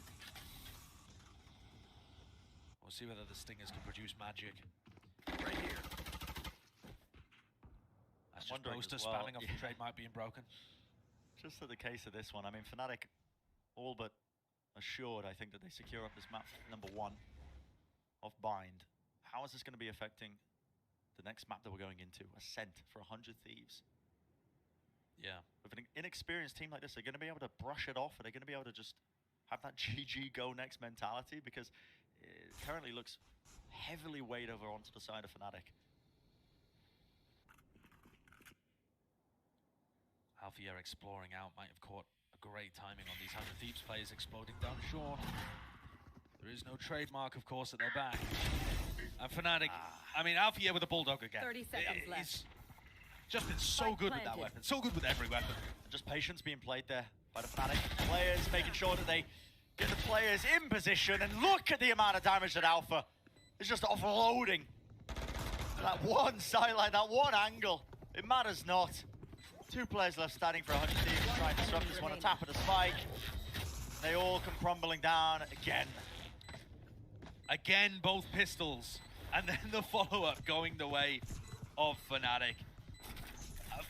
We'll see whether the Stingers can produce magic. Right here. That's just Boaster spamming off the trademark being broken. Just for the case of this one, I mean, FNATIC all but assured, I think, that they secure up this map number 1 of Bind. How is this going to be affecting the next map that we're going into? Ascent for 100 Thieves. Yeah. With an inexperienced team like this, they're going to be able to brush it off? Are they going to be able to just have that GG go next mentality? Because it currently looks heavily weighed over onto the side of FNATIC. Alfier exploring out might have caught a great timing on these 100 Thieves players exploding down short. There is no trademark, of course, at their back. And FNATIC, I mean, Alfier with a Bulldog again. 30 seconds left. He's just been so good with that weapon, so good with every weapon. And just patience being played there by the FNATIC players, making sure that they get the players in position. And look at the amount of damage that Alpha is just offloading. That one sideline, that one angle, it matters not. 2 players left standing for 100 Thieves, trying to disrupt this one. A tap of the spike. They all come crumbling down again. Again, both pistols. And then the follow-up going the way of FNATIC.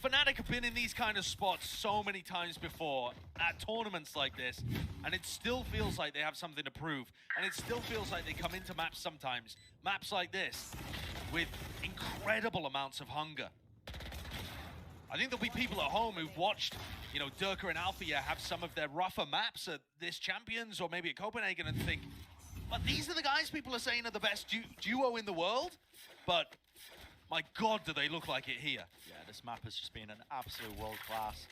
FNATIC have been in these kind of spots so many times before at tournaments like this, and it still feels like they have something to prove. And it still feels like they come into maps sometimes, maps like this, with incredible amounts of hunger. I think there'll be people at home who've watched, you know, Durka and Alfier have some of their rougher maps at this Champions or maybe at Copenhagen and think, but these are the guys people are saying are the best duo in the world, but my God, do they look like it here. Yeah, this map has just been an absolute world class.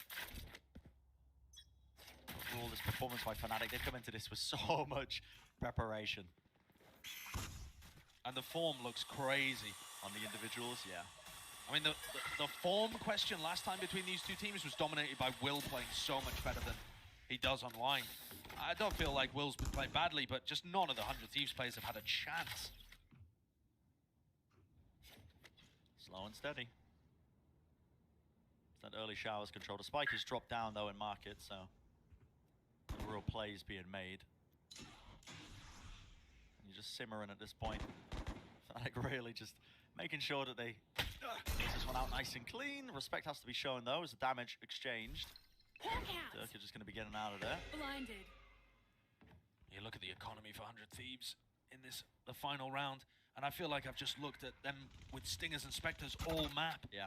Overall, this performance by FNATIC, they've come into this with so much preparation. And the form looks crazy. On the individuals, yeah. I mean, the form question last time between these two teams was dominated by Will playing so much better than he does online. I don't feel like Will's been playing badly, but just none of the 100 Thieves players have had a chance. Slow and steady. That early showers control. The spike is dropped down, though, in market, so no real plays being made. And you're just simmering at this point. FNATIC really just making sure that they get this one out nice and clean. Respect has to be shown, though, as the damage exchanged. Durka just going to be getting out of there. Blinded. You look at the economy for 100 Thieves in the final round, and I feel like I've just looked at them with Stingers and Spectres all map. Yeah,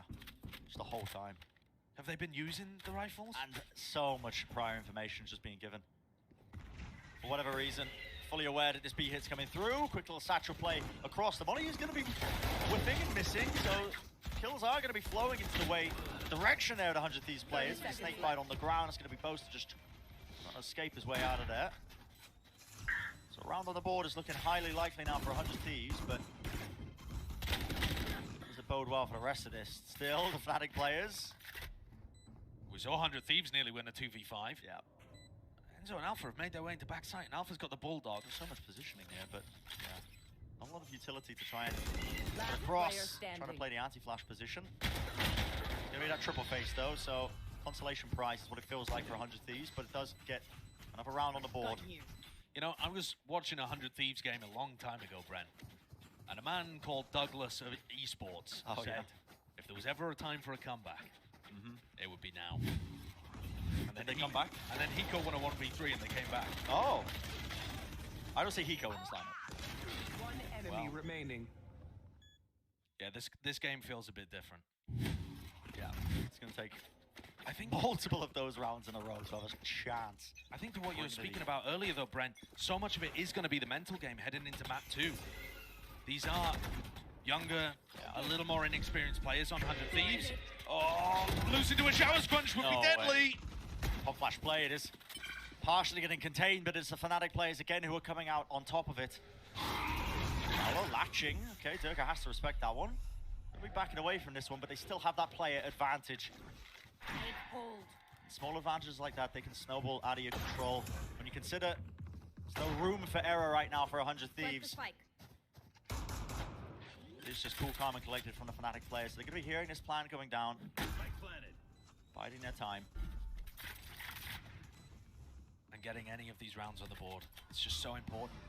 just the whole time. Have they been using the rifles? And so much prior information just being given. For whatever reason, fully aware that this B hit's coming through. Quick little satchel play across the money is going to be whipping and missing, so kills are going to be flowing into the direction there of the 100 Thieves players. The snake bite on the ground, it's going to be Boaster just trying to escape his way out of there. So round on the board is looking highly likely now for 100 Thieves, but there's a doesn't bode well for the rest of this. Still, the FNATIC players. We saw 100 Thieves nearly win a 2v5. Yeah. Enzo and Alpha have made their way into backside, and Alpha's got the Bulldog. There's so much positioning here, but yeah. Not a lot of utility to try and Last get player across. standing. Trying to play the anti-flash position. Gonna be that triple face though, so consolation prize is what it feels like for 100 Thieves, but it does get another round on the board. You know, I was watching a 100 Thieves game a long time ago, Brent, and a man called Douglas of Esports said, if there was ever a time for a comeback, it would be now. And Did they come back? And then Hiko won a 1v3 and they came back. Oh! I don't see Hiko in this lineup. One enemy remaining. Yeah, this game feels a bit different. Yeah, it's gonna take I think multiple of those rounds in a row to have a chance. I think to what you were speaking about earlier though, Brent, so much of it is going to be the mental game heading into map 2. These are younger, a little more inexperienced players on 100 Thieves. Oh, loose into a shower scrunch would be deadly. Pop flash play, it is partially getting contained, but it's the FNATIC players again who are coming out on top of it. Hello, latching. Okay, Durka has to respect that one. They'll be backing away from this one, but they still have that player advantage. Hold. Small advantages like that, they can snowball out of your control. When you consider there's no room for error right now for 100 Thieves. Spike. It's just cool, calm, and collected from the FNATIC players. So they're going to be hearing this plan going down. Biding their time. And getting any of these rounds on the board. It's just so important.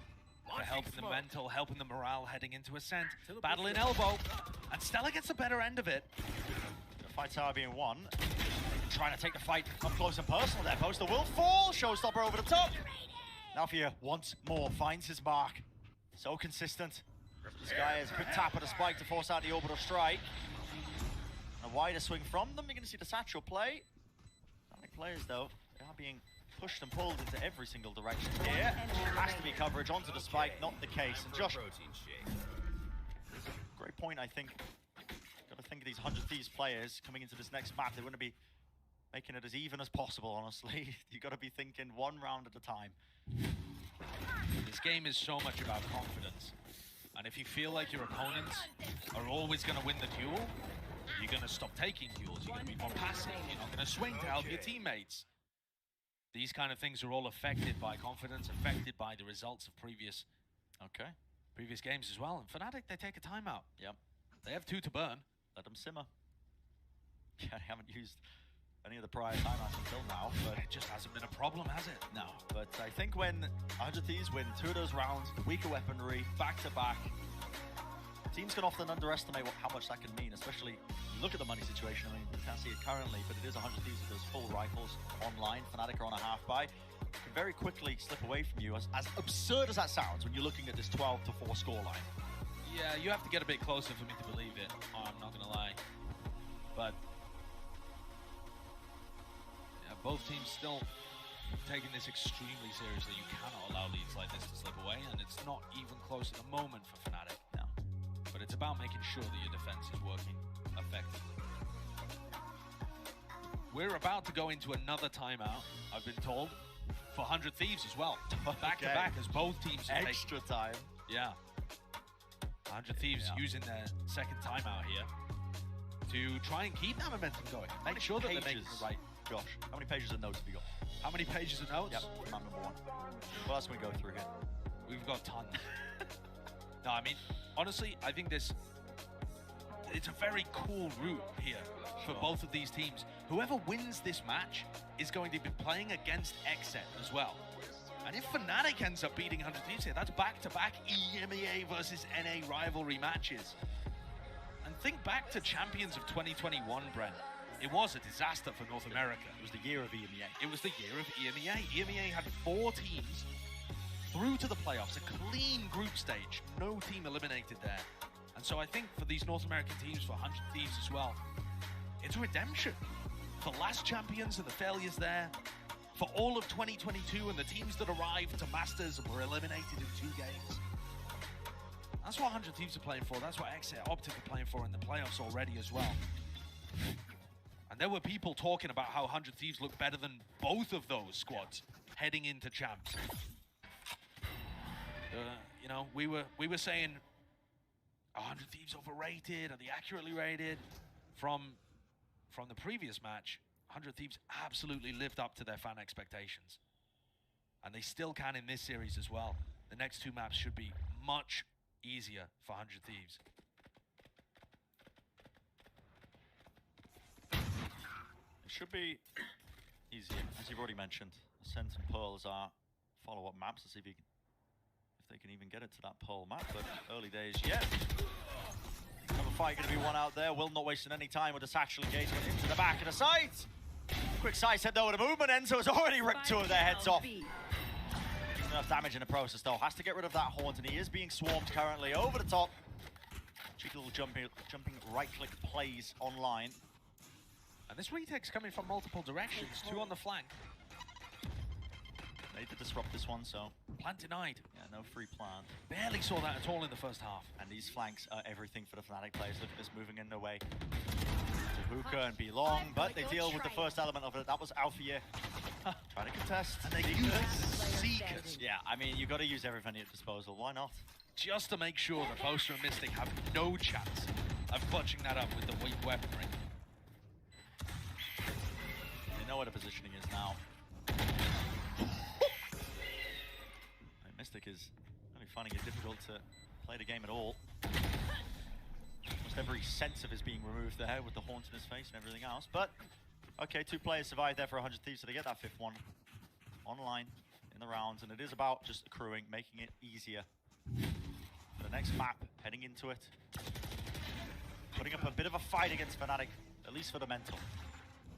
For helping the mental, helping the morale heading into Ascent. Battling elbow. And Stella gets the better end of it. The fight tower being won. Trying to take the fight up close and personal there. Poster will fall. Showstopper over the top. Alfia once more finds his mark. So consistent. This guy has a quick tap at a spike to force out the orbital strike. A wider swing from them. You're going to see the satchel play. FNATIC players, though, they are being pushed and pulled into every single direction here. Has to be coverage onto the spike, not the case. And Josh, great point, I think. Got to think of these 100 Thieves players coming into this next map. They want to be making it as even as possible, honestly. You got to be thinking one round at a time. This game is so much about confidence. And if you feel like your opponents are always going to win the duel, you're going to stop taking duels. You're going to be more passive. You're not going to swing to help your teammates. These kind of things are all affected by confidence, affected by the results of previous games as well. And FNATIC, they take a timeout. Yep. They have 2 to burn. Let them simmer. Yeah, they haven't used any of the prior timeouts until now, but It just hasn't been a problem, has it? no. But I think when 100 Thieves win 2 of those rounds, the weaker weaponry, back-to-back, teams can often underestimate how much that can mean, especially look at the money situation. I mean, we can't see it currently, but it is 100 Thieves with those full rifles online. FNATIC are on a half-buy. Can very quickly slip away from you, as absurd as that sounds when you're looking at this 12-4 scoreline. Yeah, you have to get a bit closer for me to believe it. Oh, I'm not going to lie. But yeah, both teams still taking this extremely seriously. You cannot allow leads like this to slip away, and it's not even close at the moment for FNATIC. No. But it's about making sure that your defense is working effectively. We're about to go into another timeout, I've been told, for 100 Thieves as well. Back to back, as both teams are Extra time. Yeah. 100 Thieves using their second timeout here to try and keep that momentum going. Make sure that they're making the right. Josh, how many pages of notes have you got? How many pages of notes? Yep, I'm number 1. What else can we go through here? We've got tons. No, I mean, honestly, I think it's a very cool route here for both of these teams. Whoever wins this match is going to be playing against Exet as well. And if FNATIC ends up beating 100 Thieves here, that's back-to-back EMEA versus NA rivalry matches. And think back to Champions of 2021, Brent. It was a disaster for North America. It was the year of EMEA. It was the year of EMEA. EMEA had 4 teams through to the playoffs, a clean group stage, no team eliminated there. And so I think for these North American teams, for 100 Thieves as well, it's a redemption. For last champions and the failures there, for all of 2022 and the teams that arrived to Masters and were eliminated in 2 games. That's what 100 Thieves are playing for. That's what Exit Optic are playing for in the playoffs already as well. And there were people talking about how 100 Thieves look better than both of those squads heading into champs. You know, we were saying 100 Thieves overrated? Are they accurately rated? From the previous match, 100 Thieves absolutely lived up to their fan expectations. And they still can in this series as well. The next two maps should be much easier for 100 Thieves. It should be easier, as you've already mentioned. Ascent and Pearls are follow-up maps to see if they can even get it to that Pearl map, but early days yet. Another fight going to be won out there. Will not wasting any time with the satchel engagement into the back of the site. Quick side set though with a movement. Enzo has already ripped two of their heads off. Enough damage in the process though. Has to get rid of that Haunt, and he is being swarmed currently over the top. Cheeky little jumping right-click plays online. And this retake's coming from multiple directions, two on the flank. They did disrupt this one, so... Plant denied. Yeah, no free plant. Barely saw that at all in the first half. And these flanks are everything for the FNATIC players. Look at this, moving in their way to Hookah and Belong, but they deal with the first element of it. That was Alfie trying to contest. And they use Seekers. Yeah, I mean, you've got to use everything at your disposal. Why not? Just to make sure that Boaster and Mystic have no chance of clutching that up with the weak weaponry. They know where the positioning is now. Mystic is really finding it difficult to play the game at all. Almost every sense of his being removed there with the Haunt in his face and everything else. But, okay, two players survived there for 100 Thieves, so they get that fifth one online in the rounds. And it is about just accruing, making it easier for the next map, heading into it. Putting up a bit of a fight against FNATIC, at least for the mental.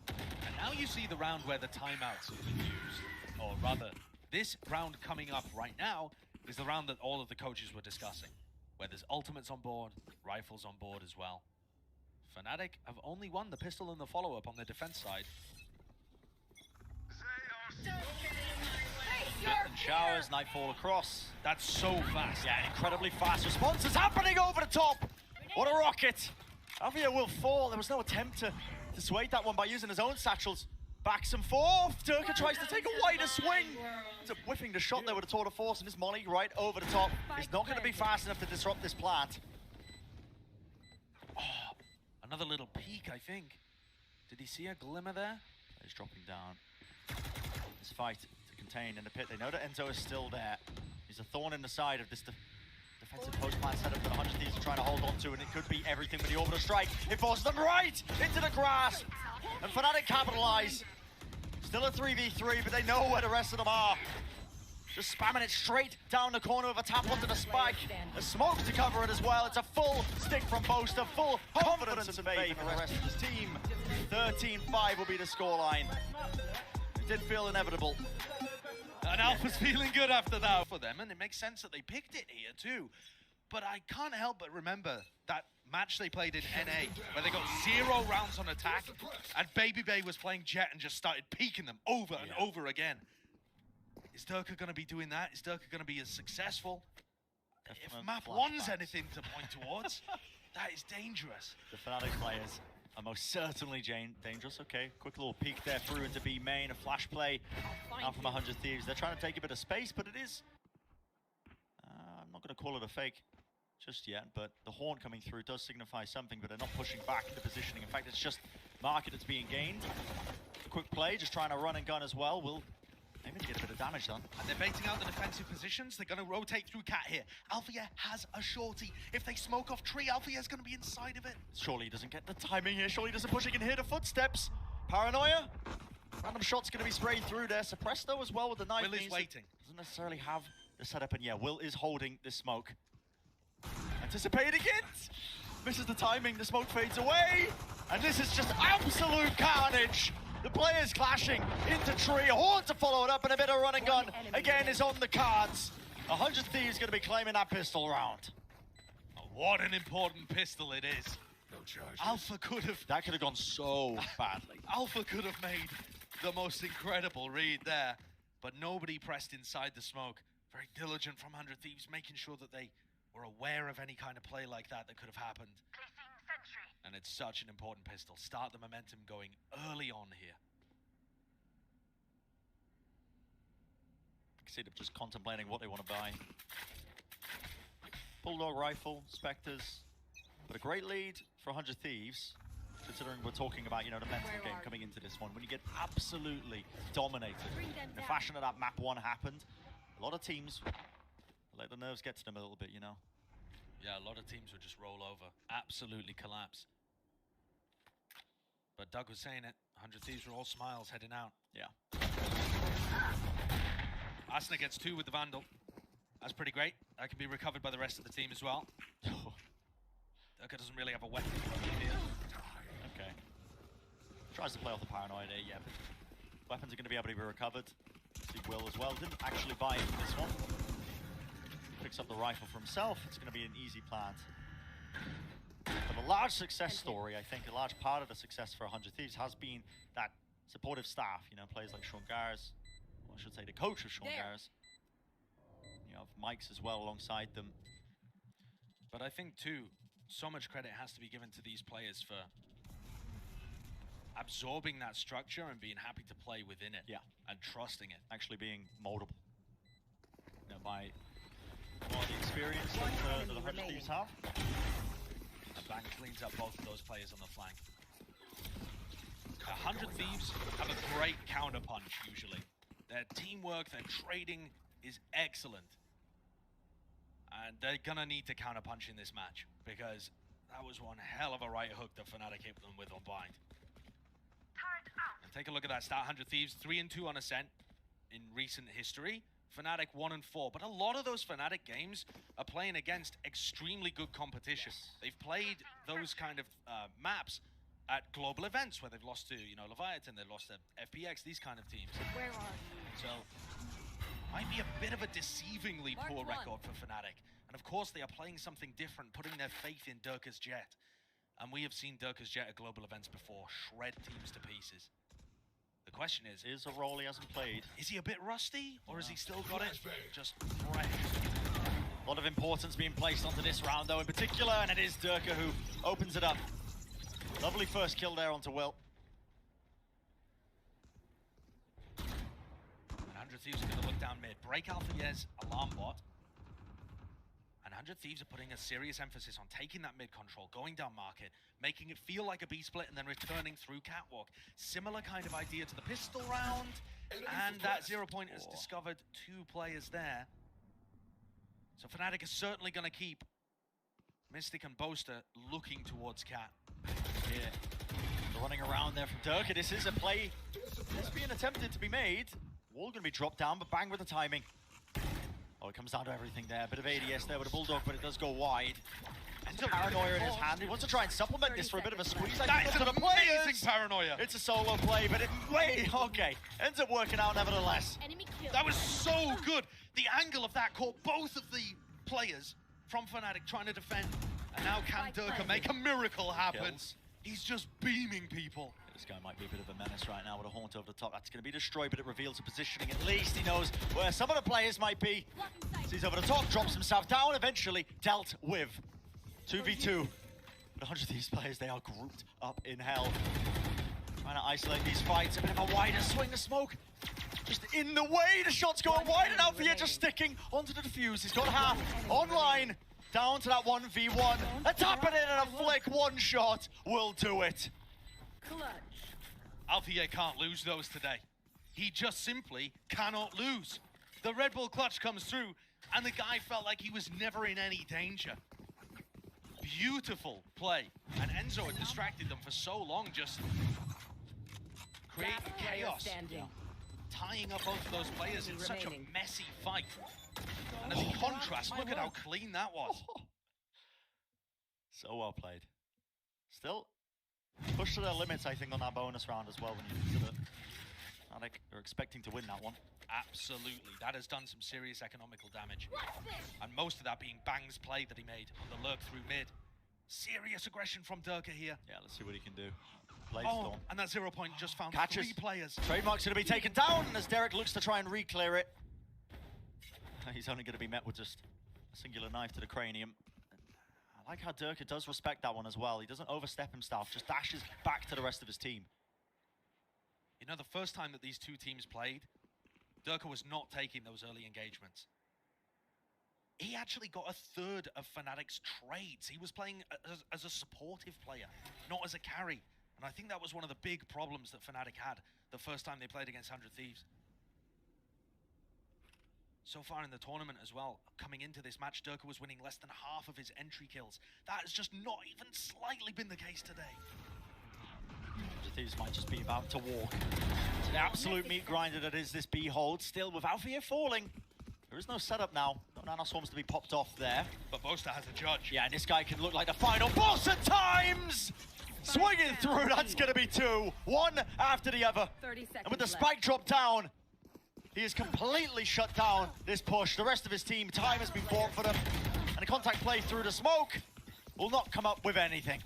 And now you see the round where the timeouts have been used. Or rather, this round coming up right now is the round that all of the coaches were discussing, where there's ultimates on board, rifles on board as well. FNATIC have only won the pistol and the follow-up on the defense side. And showers, nightfall across. That's so fast. Yeah, incredibly fast response is happening over the top. What a rocket. Avia will fall. There was no attempt to dissuade that one by using his own satchels. Backs and forth. Durka tries to take a wider swing. It's a whiffing the shot there with a tour de force, and this Molly right over the top is not going to be fast enough to disrupt this plant. Oh, another little peek, I think. Did he see a glimmer there? He's dropping down. This fight to contain in the pit. They know that Enzo is still there. He's a thorn in the side of this defensive post-plant setup that 100 Thieves are trying to hold on to, and it could be everything with the orbital strike. It forces them right into the grasp, and FNATIC capitalize. Still a 3v3, but they know where the rest of them are. Just spamming it straight down the corner with a tap onto the spike. A smoke to cover it as well. It's a full stick from Boaster, full confidence and faith in the rest of his team. 13-5 will be the scoreline. It did feel inevitable. And Alpha's feeling good after that for them, and it makes sense that they picked it here too. But I can't help but remember that match they played in NA, where they got 0 rounds on attack, and Baby Bay was playing Jet and just started peeking them over and over again. Is Durka going to be doing that? Is Durka going to be as successful? If map 1's anything to point towards, that is dangerous. The FNATIC players are most certainly dangerous. Okay, quick little peek there through into B main, a flash play now from 100 Thieves. They're trying to take a bit of space, but it is... I'm not going to call it a fake just yet, but the Haunt coming through does signify something, but they're not pushing back into positioning. In fact, it's just market that's being gained. A quick play, just trying to run and gun as well. Will maybe get a bit of damage done. And they're baiting out the defensive positions. They're going to rotate through Cat here. Alfia has a shorty. If they smoke off tree, Alfia's going to be inside of it. Surely he doesn't get the timing here. Surely he doesn't push. He can hear the footsteps. Paranoia. Random shot's going to be sprayed through there. Suppressed though as well with the knife. Will is waiting. Doesn't necessarily have the setup, and yeah, Will is holding this smoke. Anticipating it. Misses the timing. The smoke fades away. And this is just absolute carnage. The players clashing into tree. Haunt to follow it up, and a bit of run and gun again is on the cards. 100 Thieves going to be claiming that pistol round. Oh, what an important pistol it is. No charges. Alpha could have... That could have gone so badly. Alpha could have made the most incredible read there, but nobody pressed inside the smoke. Very diligent from 100 Thieves, making sure that they were aware of any kind of play like that could have happened. And it's such an important pistol. Start the momentum going early on here. You can see them just contemplating what they want to buy. Bulldog rifle, Spectres, But a great lead for 100 Thieves, considering we're talking about, you know, the mental game coming into this one. When you get absolutely dominated in the fashion that map 1 happened, a lot of teams let the nerves get to them a little bit, you know. Yeah, a lot of teams would just roll over, absolutely collapse. But Doug was saying it, 100 Thieves were all smiles heading out. Yeah. Asna gets 2 with the Vandal. That's pretty great. That can be recovered by the rest of the team as well. Durka doesn't really have a weapon here. Okay. Tries to play off the paranoia there, yeah, but weapons are going to be able to be recovered. He will as well. Didn't actually buy into this one. Picks up the rifle for himself. It's going to be an easy plant. But a large success story, I think, a large part of the success for 100 Thieves has been that supportive staff. You know, players like Sean Gars, or I should say the coach of Sean Gars. You know, Mike's as well alongside them. But I think, too, so much credit has to be given to these players for absorbing that structure and being happy to play within it. Yeah. And trusting it. Actually being moldable. You know, by all the experience that the 100 Thieves have. And Bang cleans up both of those players on the flank. 100 Thieves have a great counterpunch, usually. Their teamwork, their trading is excellent. And they're gonna need to counterpunch in this match, because that was one hell of a right hook that FNATIC hit them with on Bind. And take a look at that stat, 100 Thieves, 3 and 2 on Ascent in recent history. FNATIC 1 and 4, but a lot of those FNATIC games are playing against extremely good competition. Yes. They've played those kind of maps at global events where they've lost to, you know, Leviathan, they've lost to FPX, these kind of teams. Where are you? So, might be a bit of a deceivingly Mark poor one. record for FNATIC. And of course, they are playing something different, putting their faith in Durka's Jet. And we have seen Durka's Jet at global events before, shred teams to pieces. The question is A role he hasn't played. he a bit rusty, or has he still got it just fresh? A lot of importance being placed onto this round, though, in particular, and it is Durka who opens it up. Lovely first kill there onto Will. 100 Thieves are going to look down mid. Break Alpha Yes, alarm bot. And 100 Thieves are putting a serious emphasis on taking that mid control, going down market, making it feel like a B split, and then returning through catwalk. Similar kind of idea to the pistol round. And that 0 point has discovered 2 players there. So FNATIC is certainly going to keep Mystic and Boaster looking towards Cat. Yeah. The running around there from Durka. This is a play that's being attempted to be made. Wall going to be dropped down, but Bang with the timing. Oh, it comes down to everything there. A bit of ADS there with a Bulldog, but it does go wide. And paranoia in his hand. He wants to try and supplement this for a bit of a squeeze. That is an amazing paranoia. It's a solo play, but okay. Ends up working out nevertheless. Enemy kill. That was so good. The angle of that caught both of the players from FNATIC trying to defend. And now can Durka make a miracle happen? Kills. He's just beaming people. This guy might be a bit of a menace right now with a haunt over the top. That's going to be destroyed, but it reveals a positioning. At least he knows where some of the players might be. Sees over the top, drops himself down, eventually dealt with. 2v2. But 100 of these players, they are grouped up in hell. Trying to isolate these fights. A bit of a wider swing of smoke. Just in the way. The shot's going wide and out for you, just sticking onto the defuse. He's got half online. Down to that 1v1. A tap it in and a flick. One shot will do it. Clutch. Althea can't lose those today. He just simply cannot lose. The Red Bull clutch comes through, and the guy felt like he was never in any danger. Beautiful play. And Enzo had distracted them for so long, just creating chaos. Tying up both of those players in such a messy fight. And as a contrast, look at how clean that was. So well played. Still, push to their limits, I think, on that bonus round as well when you consider FNATIC are expecting to win that one. Absolutely. That has done some serious economical damage. And most of that being Bang's play that he made on the lurk through mid. Serious aggression from Durka here. Yeah, let's see what he can do. Play Oh, Storm. and that 0 point just found Catches. 3 players. Trademark's going to be taken down as Derek looks to try and re-clear it. He's only going to be met with just a singular knife to the cranium. I like how Durka does respect that one as well. He doesn't overstep himself, just dashes back to the rest of his team. You know, the first time that these two teams played, Durka was not taking those early engagements. he actually got a third of FNATIC's trades. He was playing as a supportive player, not as a carry. And I think that was one of the big problems that FNATIC had the first time they played against 100 Thieves. So far in the tournament as well, coming into this match, Durka was winning less than half of his entry kills. That has just not even slightly been the case today. 100 Thieves might just be about to walk to the absolute meat grinder that is this B hold. Still, with Alfia falling, there is no setup now. No nanoswarms to be popped off there. But Boaster has a judge. Yeah, and this guy can look like the final boss at times! Swinging through, that's going to be 2. One after the other. 30 seconds And with the left. spike drop down, he has completely shut down this push. The rest of his team, time has been bought for them. And a contact play through the smoke will not come up with anything.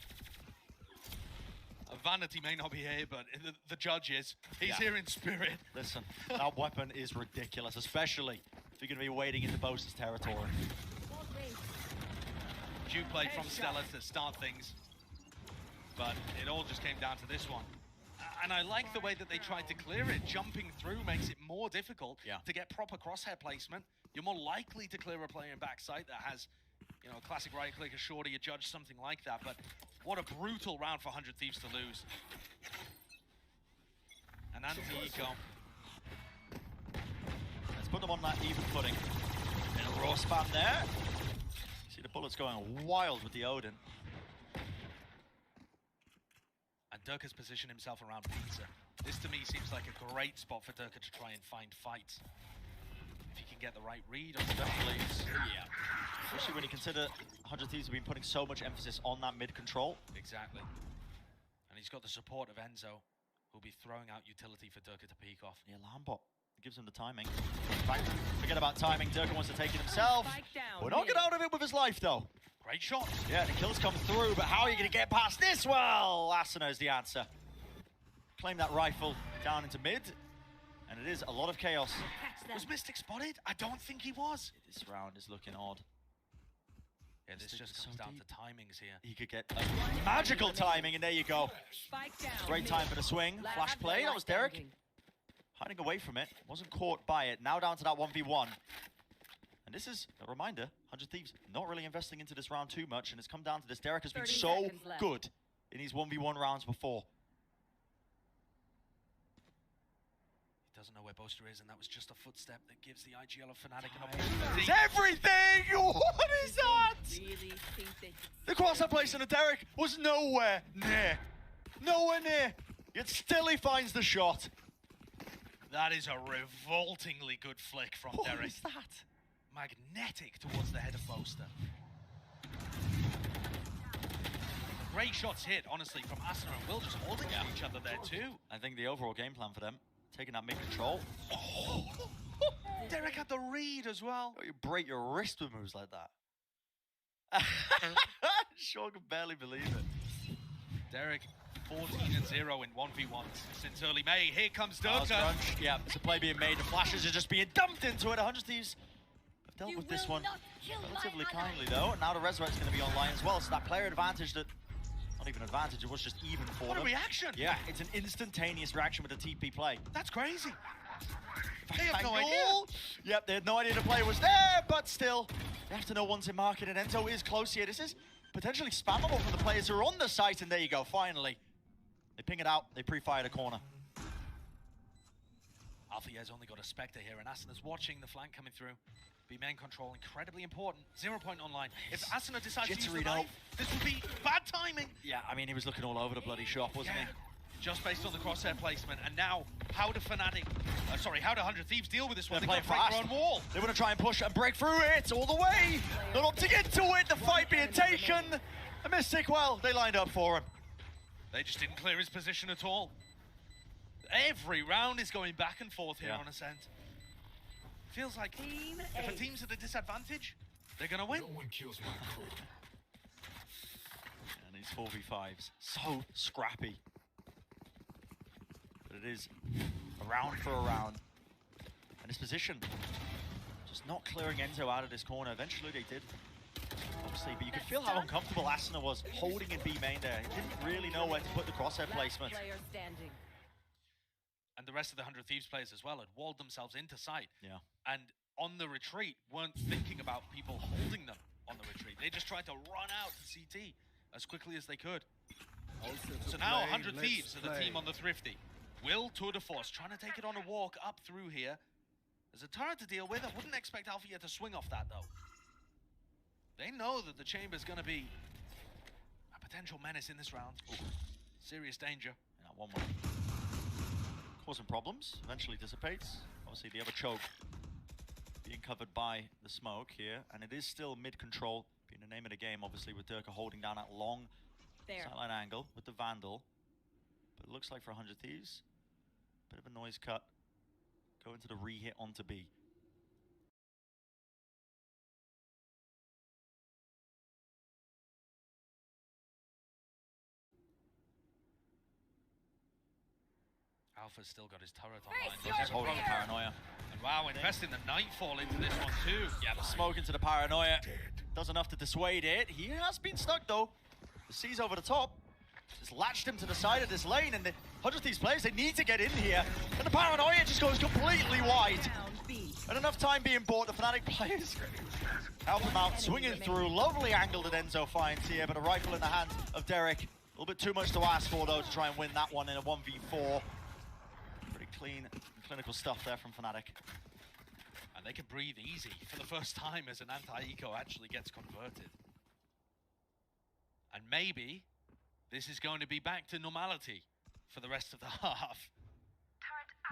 Vanity may not be here, but the judge is. He's here in spirit. Listen, that weapon is ridiculous, especially if you're going to be wading into Boaster's territory. Due play from Stella to start things. But it all just came down to this one. And I like the way that they tried to clear it. Jumping through makes it more difficult to get proper crosshair placement. You're more likely to clear a player in backside that has, you know, a classic right click, a shorty, a judge, something like that. But what a brutal round for 100 Thieves to lose. And anti-eco. Let's put them on that even footing. And a raw spam there. See the bullets going wild with the Odin. And Durka's positioned himself around Pizza. This to me seems like a great spot for Durka to try and find fights. If he can get the right read on the Definitely, yeah. Especially when you consider 100 Thieves have been putting so much emphasis on that mid control. Exactly. And he's got the support of Enzo, who'll be throwing out utility for Durka to peek off. Yeah, Lambot gives him the timing. In fact, forget about timing. Durka wants to take it himself. Will not get out of it with his life, though. Great shot. Yeah, the kills come through, but how are you going to get past this? Well, Asuna is the answer. Claim that rifle down into mid, and it is a lot of chaos. Was Mystic spotted? I don't think he was. This round is looking odd. Yeah, this just comes down to timings here. He could get magical timing, and there you go. Spike down. Great time for the swing. Flash play, that was Derek. Hiding away from it, wasn't caught by it. Now down to that 1v1. And this is a reminder, 100 Thieves not really investing into this round too much, and it's come down to this. Derek has been so good in these 1v1 rounds before. He doesn't know where Boaster is, and that was just a footstep that gives the IGL of FNATIC an opportunity. It's everything! What is that? Really think they The cross-up place on the Derek was nowhere near. Nowhere near. Yet still he finds the shot. That is a revoltingly good flick from Derek. What is that? Magnetic towards the head of Boaster. Great shots hit, honestly, from Asuna and Will, just holding each other there too. I think the overall game plan for them, taking that mid-control. Oh. Derek had the read as well. You break your wrist with moves like that. Sean can barely believe it. Derek, 14-0 in 1v1s since early May. Here comes Durka. Yeah, it's a play being made. The flashes are just being dumped into it. 100 Thieves have dealt with this one relatively kindly, though. And now the Resurrect's going to be online as well. So that player advantage that, not even advantage, it was just even for them. What a reaction. Yeah, it's an instantaneous reaction with the TP play. That's crazy. They have no idea. Yep, they had no idea the play was there, but still, they have to know once in market, and Enzo is close here. This is potentially spammable for the players who are on the site, and there you go, finally. They ping it out, they pre-fire the corner. Alfia's only got a Spectre here, and Asuna's watching the flank coming through. B-main control, incredibly important. 0 point online. If Asuna decides to use the knife, this would be bad timing. Yeah, I mean, he was looking all over the bloody shop, wasn't he? Just based on the crosshair placement, and now, how do FNATIC, how do 100 Thieves deal with this one? They're They playing break fast. their own wall. They want to try and push and break through it all the way. They're opting into it, the fight being taken. A Mystic, well, they lined up for him. They just didn't clear his position at all. Every round is going back and forth here on Ascent. Feels like if a team's at a disadvantage, they're going to win. And these 4v5s, so scrappy. But it is a round for a round. And this position, just not clearing Enzo out of this corner. Eventually they did, obviously, but you could feel how uncomfortable Asuna was holding in B main there. He didn't really know where to put the crosshair placement. player standing. and the rest of the 100 Thieves players as well had walled themselves into sight. Yeah. And on the retreat, weren't thinking about people holding them on the retreat. They just tried to run out to CT as quickly as they could. So now 100 Thieves are the team on the Thrifty. Will Tour de Force trying to take it on a walk up through here. There's a turret to deal with. I wouldn't expect Alfia to swing off that though. They know that the Chamber's going to be a potential menace in this round. Ooh, serious danger. Yeah, one more. Causing problems, eventually dissipates. Obviously the other choke being covered by the smoke here, and it is still mid-control, being the name of the game, obviously, with Durka holding down that long sideline angle with the Vandal. But it looks like for 100 Thieves, bit of a noise cut. Go into the re-hit onto B. Alpha's still got his turret online. Just holding the Paranoia. And wow, investing the Nightfall into this one too. Yeah, the smoke into the Paranoia does enough to dissuade it. He has been stuck though. The C's over the top. Just latched him to the side of this lane, and the 100 Thieves players, they need to get in here. And the Paranoia just goes completely wide. And enough time being bought, the FNATIC players help him out, swinging through. Lovely angle that Enzo finds here, but a rifle in the hand of Derek. A little bit too much to ask for though to try and win that one in a 1v4. Pretty clean and clinical stuff there from FNATIC. And they can breathe easy for the first time as an anti-eco actually gets converted. And maybe this is going to be back to normality for the rest of the half.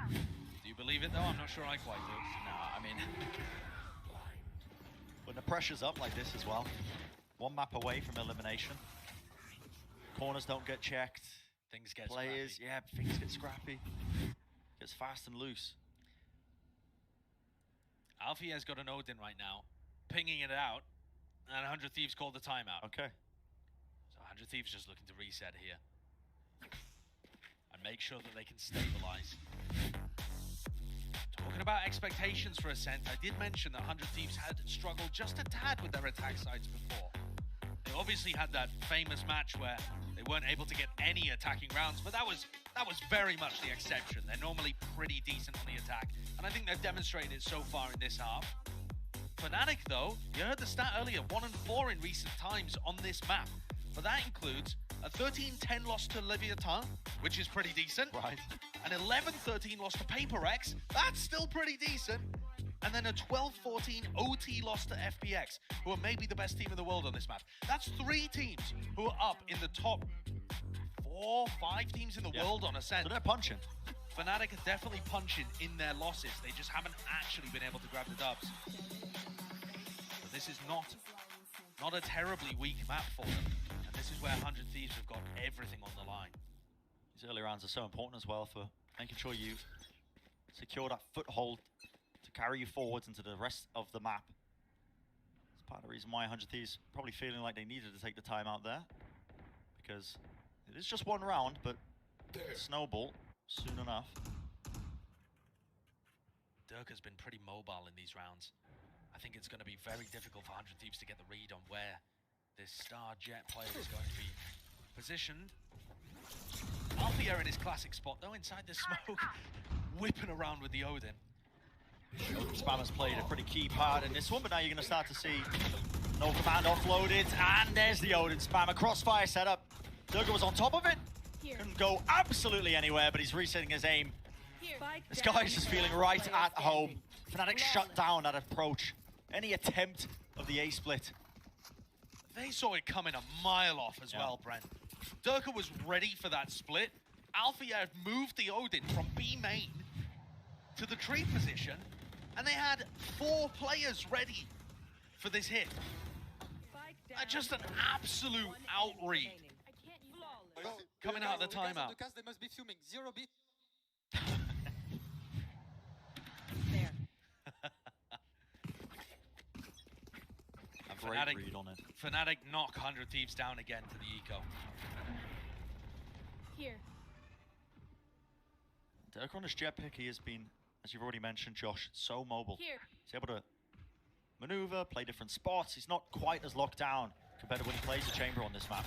Do you believe it though? I'm not sure I quite do. No, I mean, when the pressure's up like this as well, one map away from elimination. Corners don't get checked. Things get Players, scrappy. yeah, things get scrappy. Gets fast and loose. Alfia's got an Odin right now, pinging it out, and 100 Thieves called the timeout. Okay. So 100 Thieves just looking to reset here. And make sure that they can stabilize. Talking about expectations for Ascent, I did mention that 100 Thieves had struggled just a tad with their attack sides before. They obviously had that famous match where they weren't able to get any attacking rounds, but that was very much the exception. They're normally pretty decent on the attack, and I think they've demonstrated it so far in this half. FNATIC though, you heard the stat earlier, 1-4 in recent times on this map, but that includes a 13-10 loss to Leviathan, which is pretty decent. Right. An 11-13 loss to Paper X, that's still pretty decent. And then a 12-14 OT loss to FPX, who are maybe the best team in the world on this map. That's 3 teams who are up in the top 4, 5 teams in the world on Ascent. So they're punching. FNATIC are definitely punching in their losses. They just haven't actually been able to grab the dubs. But this is not a terribly weak map for them. And this is where 100 Thieves have got everything on the line. These early rounds are so important as well for making sure you secure that foothold to carry you forwards into the rest of the map. It's part of the reason why 100 Thieves probably feeling like they needed to take the time out there, because it is just one round, but snowball soon enough. Durka's been pretty mobile in these rounds. I think it's going to be very difficult for 100 Thieves to get the read on where this star jet player is going to be positioned. Alfia in his classic spot though, inside the smoke, whipping around with the Odin. Spam has played a pretty key part in this one, but now you're going to start to see no command offloaded, and there's the Odin spam. A crossfire setup. Durka was on top of it. Couldn't go absolutely anywhere, but he's resetting his aim. This guy's just feeling right at home. FNATIC shut down that approach. Any attempt of the A-split. They saw it coming a mile off as well, Brent. Durka was ready for that split. Alfia had moved the Odin from B main to the tree position, and they had 4 players ready for this hit. Just an absolute outread. Coming out of the timeout. They must be fuming 0 bit. Great read on it. FNATIC knock 100 Thieves down again to the eco. Here. Durka on his jet pick, he has been, as you've already mentioned, Josh, so mobile. Here. He's able to maneuver, play different spots. He's not quite as locked down compared to when he plays the chamber on this map.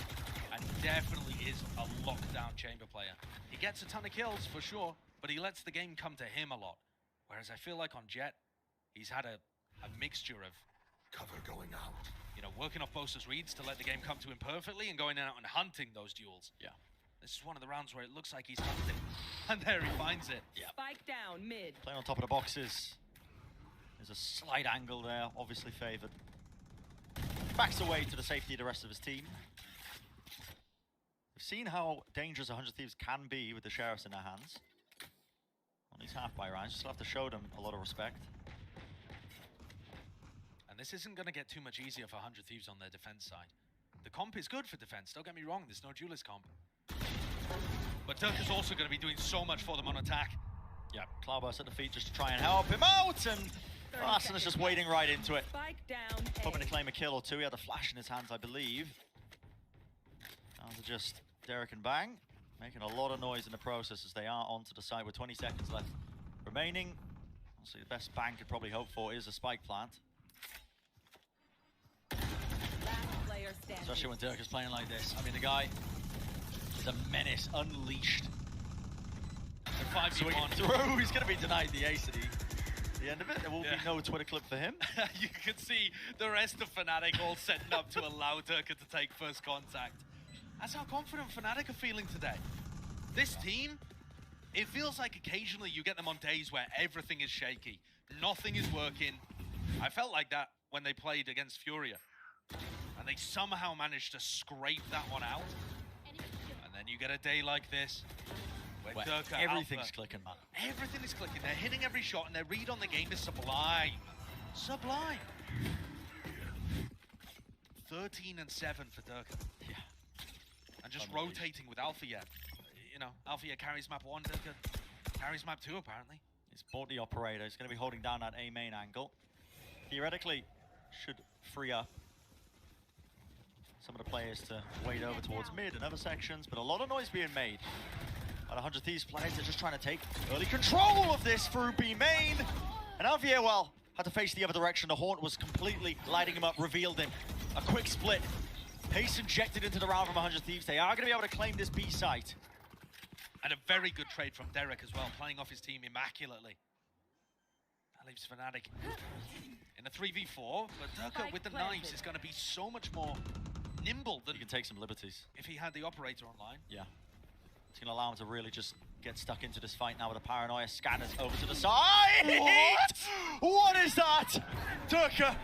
And definitely is a lockdown chamber player. He gets a ton of kills for sure, but he lets the game come to him a lot. Whereas I feel like on Jet, he's had a mixture of Cover going out. you know, working off Bosa's reads to let the game come to him perfectly and going out and hunting those duels. Yeah. This is one of the rounds where it looks like he's hunting. And there he finds it. Spike down mid. Playing on top of the boxes. There's a slight angle there, obviously favoured. Backs away to the safety of the rest of his team. We've seen how dangerous 100 Thieves can be with the Sheriffs in their hands. On these half-buy rounds, just have to show them a lot of respect. And this isn't going to get too much easier for 100 Thieves on their defense side. The comp is good for defense, don't get me wrong, there's no duelist comp. But Dirk is also going to be doing so much for them on attack. Yeah, Cloudburst at the feet just to try and help him out, and Larson is just wading right into it. Spike down A. Hoping to claim a kill or two. He had a flash in his hands, I believe. Down to just Derek and Bang, making a lot of noise in the process as they are onto the side with 20 seconds left remaining. Honestly, the best Bang could probably hope for is a spike plant. Last player standing. Especially when Dirk is playing like this. I mean, the guy is a menace unleashed. The 5v1. Swinging through, he's going to be denied the ace at the end of it. There will be no Twitter clip for him. You can see the rest of FNATIC all setting up to allow Durka to take first contact. That's how confident FNATIC are feeling today. This team, it feels like occasionally you get them on days where everything is shaky. Nothing is working. I felt like that when they played against Furia. And they somehow managed to scrape that one out. And then you get a day like this, where Durka everything's Alpha, clicking, man. everything is clicking. They're hitting every shot, and their read on the game is sublime. Sublime. 13 and 7 for Durka. Yeah. And just Unleashed. rotating with Alpha yet. You know, Alpha yet carries map 1, Durka carries map 2 apparently. He's bought the operator. He's going to be holding down that A main angle. Theoretically, should free up some of the players to wade over towards mid and other sections, but a lot of noise being made. At 100 Thieves players, they're just trying to take early control of this through B main. And Alvier, well, had to face the other direction. The Haunt was completely lighting him up, revealed him. A quick split. Pace injected into the round from 100 Thieves. They are going to be able to claim this B site. And a very good trade from Derek as well, playing off his team immaculately. That leaves FNATIC in a 3v4, but Durka with the knives is going to be so much more nimble than You can take some liberties. if he had the operator online. Yeah. It's going to allow him to really just get stuck into this fight now with a paranoia. Scanners over to the side. What is that? Durka,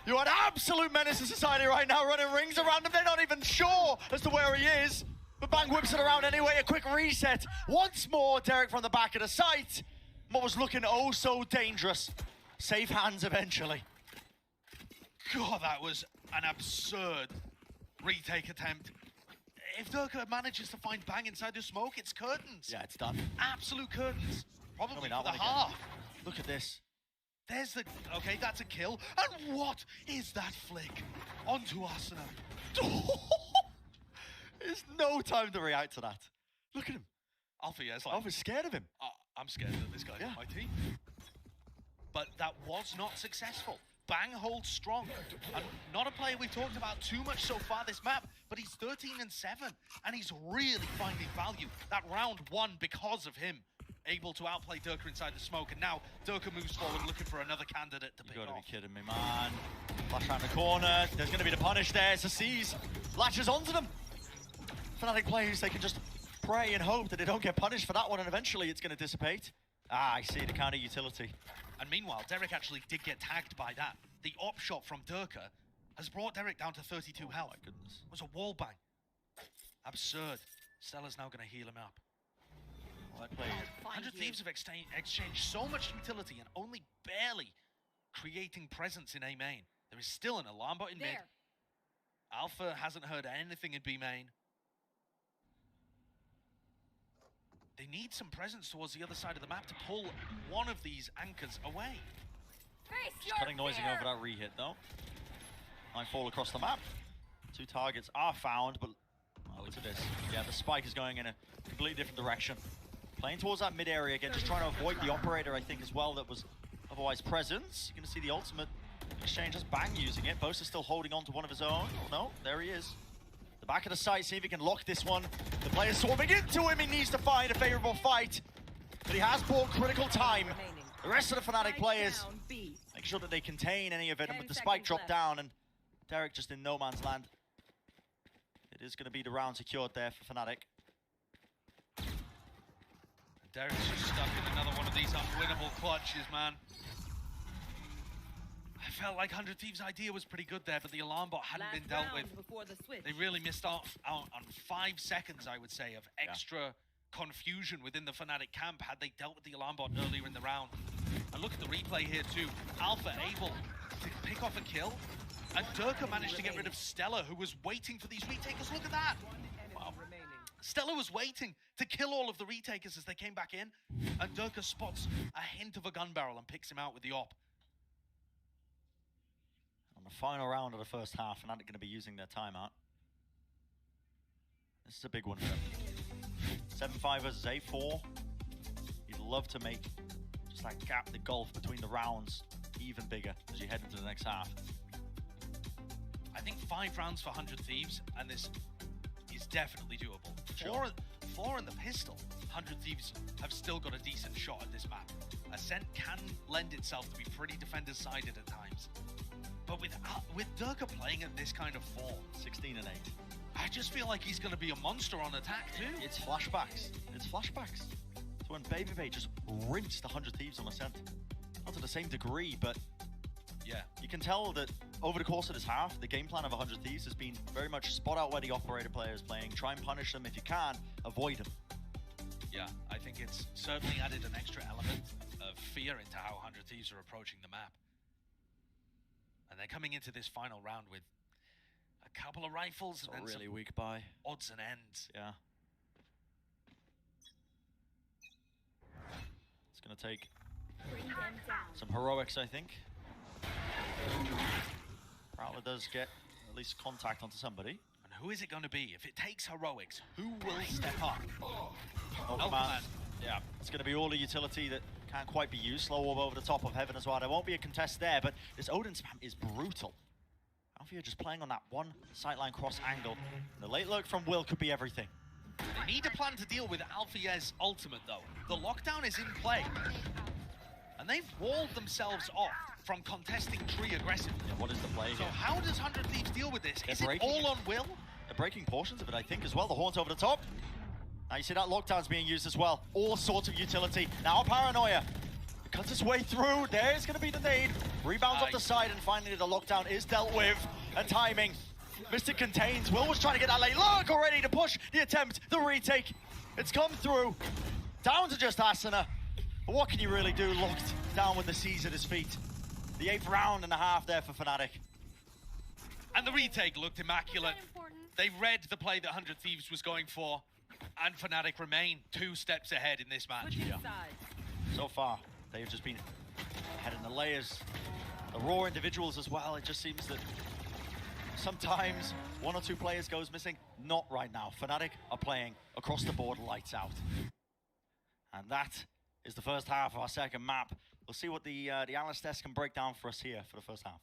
you're an absolute menace to society right now, running rings around him. They're not even sure as to where he is. But Bang whips it around anyway. A quick reset. Once more, Derek from the back of the site. What was looking oh so dangerous. Safe hands eventually. God, that was an absurd retake attempt. If Durka manages to find Bang inside the smoke, it's curtains. Yeah, it's done. Absolute curtains. Probably Coming for out the one again. half. Look at this. There's the... Okay, that's a kill. And what is that flick? Onto Arsenal. There's no time to react to that. Look at him. Alpha, yeah, it's like... Alpha's scared of him. I'm scared that this guy's on my team. But that was not successful. Bang holds strong. And not a player we've talked about too much so far this map, but he's 13 and 7, and he's really finding value. That round won because of him, able to outplay Durka inside the smoke, and now Durka moves forward looking for another candidate to pick You gotta off. be kidding me, man. Flash around the corner. There's gonna be the punish there. It's a seize. Latches onto them. FNATIC players, they can just pray and hope that they don't get punished for that one, and eventually it's gonna dissipate. Ah, I see the counter utility. And meanwhile, Derek actually did get tagged by that. The op shot from Durka has brought Derek down to 32 health. My goodness. It was a wall bang. Absurd. Stella's now going to heal him up. Well, that plays. 100 Thieves have exchanged so much utility and only barely creating presence in A main. There is still an alarm bot in mid. Alpha hasn't heard anything in B main. They need some presence towards the other side of the map to pull one of these anchors away. Just cutting noising over that re-hit though. 9-4 across the map. 2 targets are found, but oh, look at this. Yeah, the spike is going in a completely different direction. Playing towards that mid area again, just trying to avoid the operator, I think, as well, that was otherwise present. You're going to see the ultimate exchange as Bang using it. Bosa still holding on to one of his own. Oh no, there he is. The back of the site, see if he can lock this one. The player's swarming into him. He needs to find a favorable fight. but he has bought critical time. Remaining. The rest of the Fnatic players Down B. make sure that they contain any of it, and 10 with the spike seconds dropped left. down and Derek just in no man's land, it is going to be the round secured there for Fnatic. Derek's just stuck in another one of these unwinnable clutches, man. I felt like 100 Thieves' idea was pretty good there, but the alarm bot hadn't Last been dealt round with. before the switch. They really missed out on 5 seconds, I would say, of extra confusion within the Fnatic camp had they dealt with the alarm bot earlier in the round. And look at the replay here too. Alpha able to pick off a kill, and Durka managed to get rid of Stella, who was waiting for these retakers. Look at that! Wow. Stella was waiting to kill all of the retakers as they came back in, and Durka spots a hint of a gun barrel and picks him out with the op. On the final round of the first half, Fnatic going to be using their timeout. This is a big one for them. 7-5 versus A4. You'd love to make just that gap, the gulf between the rounds, even bigger as you head into the next half. I think 5 rounds for 100 Thieves, and this is definitely doable. Sure. Four in the pistol, 100 Thieves have still got a decent shot at this map. Ascent can lend itself to be pretty defender-sided at times. But with Durka playing at this kind of form, 16 and 8. I just feel like he's going to be a monster on attack too. It's flashbacks. It's flashbacks. So when Baby just rinsed 100 Thieves on Ascent. Not to the same degree, but Yeah. you can tell that over the course of this half, the game plan of 100 Thieves has been very much spot out where the operator player is playing, try and punish them if you can, avoid them. Yeah, I think it's certainly added an extra element of fear into how 100 Thieves are approaching the map. And they're coming into this final round with a couple of rifles and then really some weak buy. odds and ends. Yeah. It's going to take some heroics, I think. Prowler does get at least contact onto somebody. And who is it going to be? If it takes heroics, who will step up? Oh, command. Yeah, it's going to be all the utility that can't quite be used. Slow orb over the top of Heaven as well. There won't be a contest there, but this Odin spam is brutal. Alfia just playing on that one sightline cross angle. The late lurk from Will could be everything. They need a plan to deal with Alfia's ultimate, though. The lockdown is in play. And they've walled themselves off from contesting tree aggressively. Yeah, what is the play So here? how does 100 Thieves deal with this? They're Is it breaking all it. on Will? They're breaking portions of it, I think, as well. The horns over the top. Now you see that lockdown's being used as well. All sorts of utility. Now Paranoia cuts his way through. There's going to be the nade. Rebounds off the side, and finally the lockdown is dealt with. And timing. Mystic contains. Will was trying to get that late look already to push the attempt, the retake. It's come through. Down to just Asuna. But what can you really do? Locked down with the C's at his feet. The 8th round and a half there for Fnatic. And the retake looked immaculate. Important. They read the play that 100 Thieves was going for, and Fnatic remain 2 steps ahead in this match. Switching sides. So far, they've just been ahead in the layers. The raw individuals as well. It just seems that sometimes 1 or 2 players goes missing. Not right now. Fnatic are playing across the board, lights out. And that is the first half of our second map. We'll see what the analyst desk can break down for us here for the first half.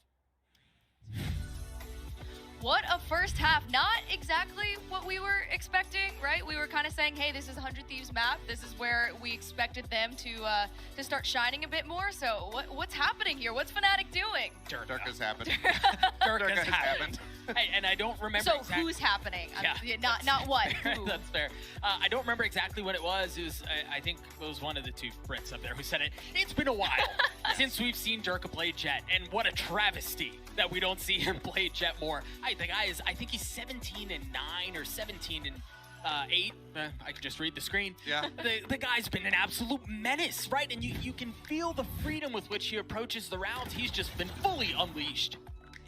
What a first half. Not exactly what we were expecting, right? We were kind of saying, hey, this is 100 Thieves map. This is where we expected them to start shining a bit more. So what's happening here? What's Fnatic doing? Durka's happened. Durka has happened. Hey, and I don't remember So exactly. who's happening? Yeah, Not what. Who? That's fair. I don't remember exactly what it was. It was, I think it was one of the 2 Brits up there who said it. It's been a while since we've seen Durka play Jet, and what a travesty that we don't see him play Jet more. The guy is, I think he's 17 and 9 or 17 and 8. I can just read the screen. Yeah. The guy's been an absolute menace, right? And you can feel the freedom with which he approaches the rounds. He's just been fully unleashed.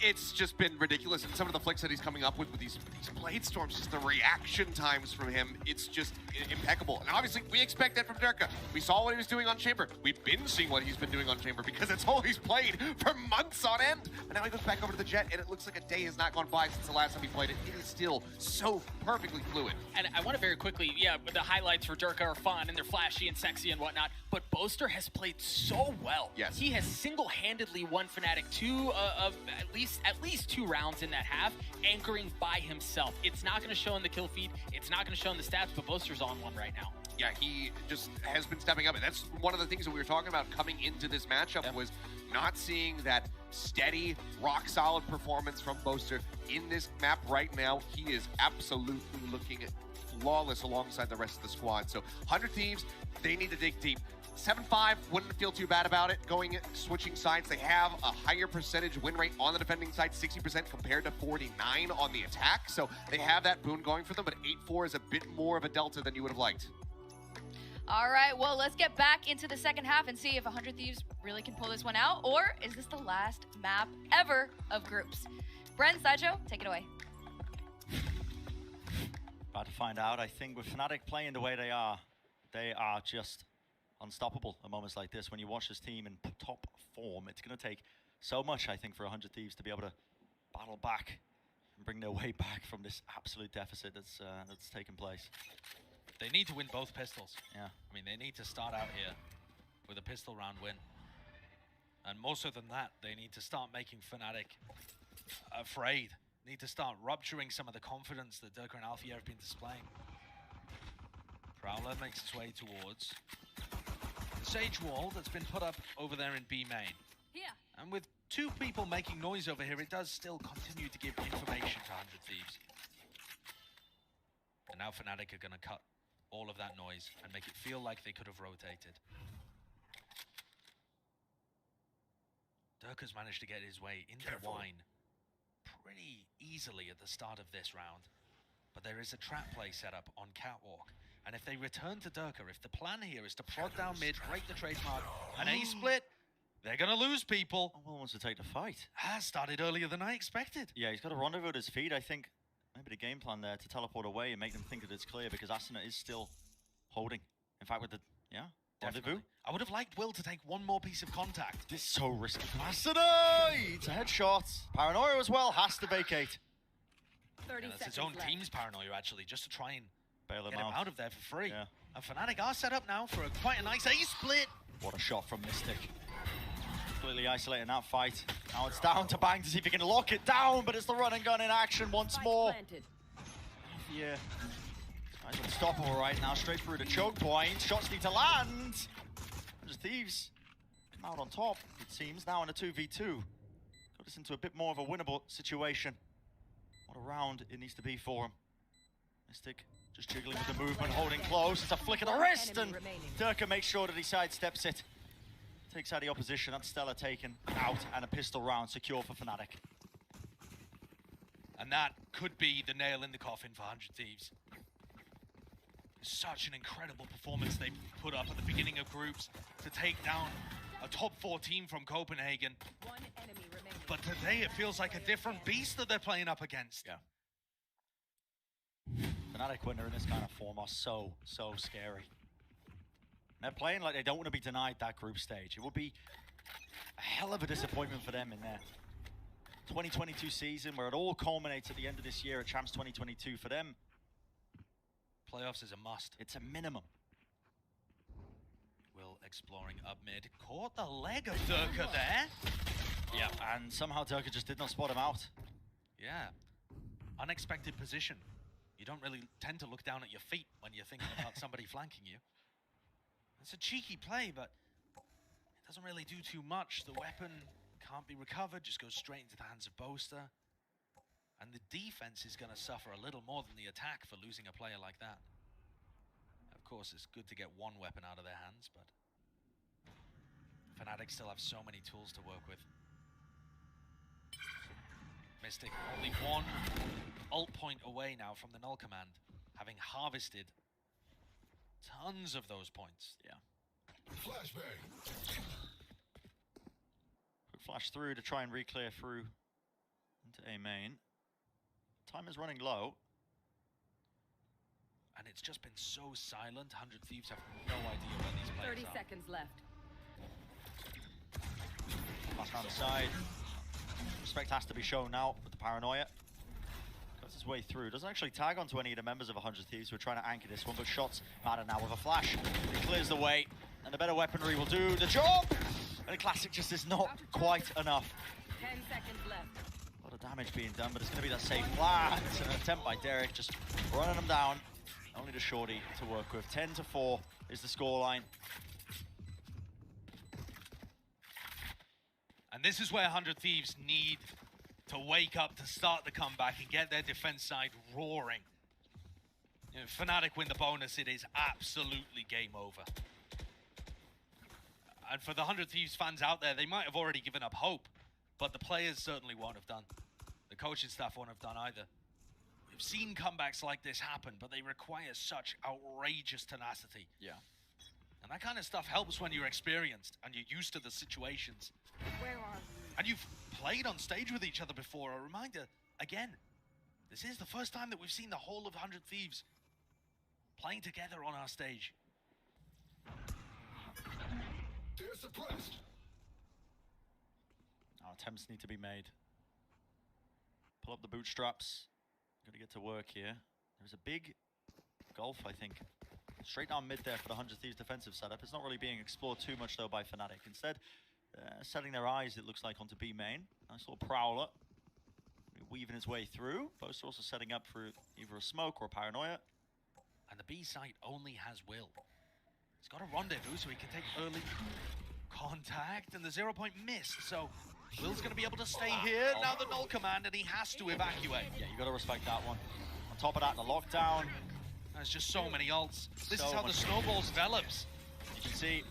It's just been ridiculous, and some of the flicks that he's coming up with these blade storms, just the reaction times from him, it's just impeccable. And obviously, we expect that from Durka. We saw what he was doing on Chamber. We've been seeing what he's been doing on Chamber because it's all he's played for months on end. But now he goes back over to the Jet, and it looks like a day has not gone by since the last time he played it. It is still so perfectly fluid. And I want to very quickly, but the highlights for Durka are fun and they're flashy and sexy and whatnot, but Boaster has played so well. Yes. He has single-handedly won Fnatic 2 of at least at least 2 rounds in that half, anchoring by himself. It's not going to show in the kill feed. It's not going to show in the stats, but Boaster's on one right now. Yeah, he just has been stepping up. And that's one of the things that we were talking about coming into this matchup was not seeing that steady, rock-solid performance from Boaster in this map right now. He is absolutely looking flawless alongside the rest of the squad. So 100 Thieves, they need to dig deep. 7-5, wouldn't feel too bad about it. Switching sides, they have a higher percentage win rate on the defending side, 60% compared to 49 on the attack. So they have that boon going for them, but 8-4 is a bit more of a delta than you would have liked. All right, well, let's get back into the second half and see if 100 Thieves really can pull this one out, or is this the last map ever of groups? Brent, Sideshow, take it away. About to find out. I think with FNATIC playing the way they are just unstoppable at moments like this. When you watch this team in top form, it's going to take so much, I think, for 100 Thieves to be able to battle back and bring their way back from this absolute deficit that's taken place. They need to win both pistols. Yeah. I mean, they need to start out here with a pistol round win. And more so than that, they need to start making FNATIC afraid. Need to start rupturing some of the confidence that Durka and Alfie have been displaying. Prowler makes his way towards the Sage wall that's been put up over there in B main. Yeah. And with 2 people making noise over here, it does still continue to give information to 100 Thieves. And now FNATIC are going to cut all of that noise and make it feel like they could have rotated. Durka's managed to get his way into Wine pretty easily at the start of this round. But there is a trap play set up on Catwalk. And if they return to Durka, if the plan here is to prod down mid, break the trademark, an A-split, they're going to lose people. Will wants to take the fight. Has started earlier than I expected. Yeah, he's got a rendezvous at his feet. I think maybe the game plan there to teleport away and make them think that it's clear, because Asuna is still holding. In fact, with the, rendezvous. I would have liked Will to take one more piece of contact. This is so risky. Asuna! It's a headshot. Paranoia as well, has to vacate. 30 That's seconds his own left. team's paranoia, actually, just to try and Bail him get him out. out of there for free. Yeah. And FNATIC are set up now for quite a nice A-split. What a shot from Mystic. Completely isolating that fight. Now it's down to Bang to see if he can lock it down, but it's the run and gun in action once Spike more. planted. Yeah. Nice unstoppable right now, straight through the choke point. Shots need to land. Just Thieves come out on top, it seems, now in a 2v2. Got us into a bit more of a winnable situation. What a round it needs to be for him. Mystic just jiggling with the movement, holding close. It's a flick of the wrist, and Durka makes sure that he sidesteps it. Takes out the opposition. That's Stella taken out, and a pistol round secure for FNATIC. And that could be the nail in the coffin for 100 Thieves. Such an incredible performance they put up at the beginning of groups to take down a top 4 team from Copenhagen. One enemy remaining. But today it feels like a different beast that they're playing up against. Yeah. FNATIC winner in this kind of form are so scary. They're playing like they don't want to be denied that group stage. It would be a hell of a disappointment for them in their 2022 season, where it all culminates at the end of this year at Champs 2022. For them, Playoffs is a must. it's a minimum. Will exploring up mid. Caught the leg of Durka there. Yeah, and somehow Durka just did not spot him out. Yeah. Unexpected position. You don't really tend to look down at your feet when you're thinking about somebody flanking you. It's a cheeky play, but it doesn't really do too much. The weapon can't be recovered, just goes straight into the hands of Boaster. And the defense is going to suffer a little more than the attack for losing a player like that. Of course, it's good to get one weapon out of their hands, but FNATIC still have so many tools to work with. Mystic only one ult point away now from the null command, having harvested tons of those points. Yeah. Quick flash through to try and re-clear through into A main. Time is running low. And it's just been so silent. 100 Thieves have no idea where these players 30 are. seconds left. Pass down the side. Respect has to be shown now with the paranoia. Cuts his way through. Doesn't actually tag onto any of the members of 100 Thieves who are trying to anchor this one, but shots matter now with a flash. It clears the way, and the better weaponry will do the job. And the classic just is not quite enough. 10 seconds left. A lot of damage being done, but it's going to be that safe plant. An attempt by Derek, just running them down. Only to Shorty to work with. 10-4 is the scoreline. And this is where 100 Thieves need to wake up to start the comeback and get their defense side roaring. You know, FNATIC win the bonus, it is absolutely game over. And for the 100 Thieves fans out there, they might have already given up hope, but the players certainly won't have done. The coaching staff won't have done either. We've seen comebacks like this happen, but they require such outrageous tenacity. Yeah. And that kind of stuff helps when you're experienced and you're used to the situations. Where are you? And you've played on stage with each other before. A reminder, again, this is the first time that we've seen the whole of 100 Thieves playing together on our stage. They're suppressed. Now attempts need to be made. Pull up the bootstraps. Got to get to work here. There's a big gulf, I think. Straight down mid there for the 100 Thieves defensive setup. It's not really being explored too much, though, by FNATIC. Instead, setting their eyes, it looks like, onto B main. Nice little prowler. Weaving his way through. Both also setting up for either a smoke or a paranoia. And the B site only has Will. He's got a rendezvous, so he can take early contact, and the 0 point missed. So Will's going to be able to stay here. Now the null command, and he has to evacuate. Yeah, you got to respect that one. On top of that, the lockdown. There's just so many ults. This So is how the much. snowball develops. You can see,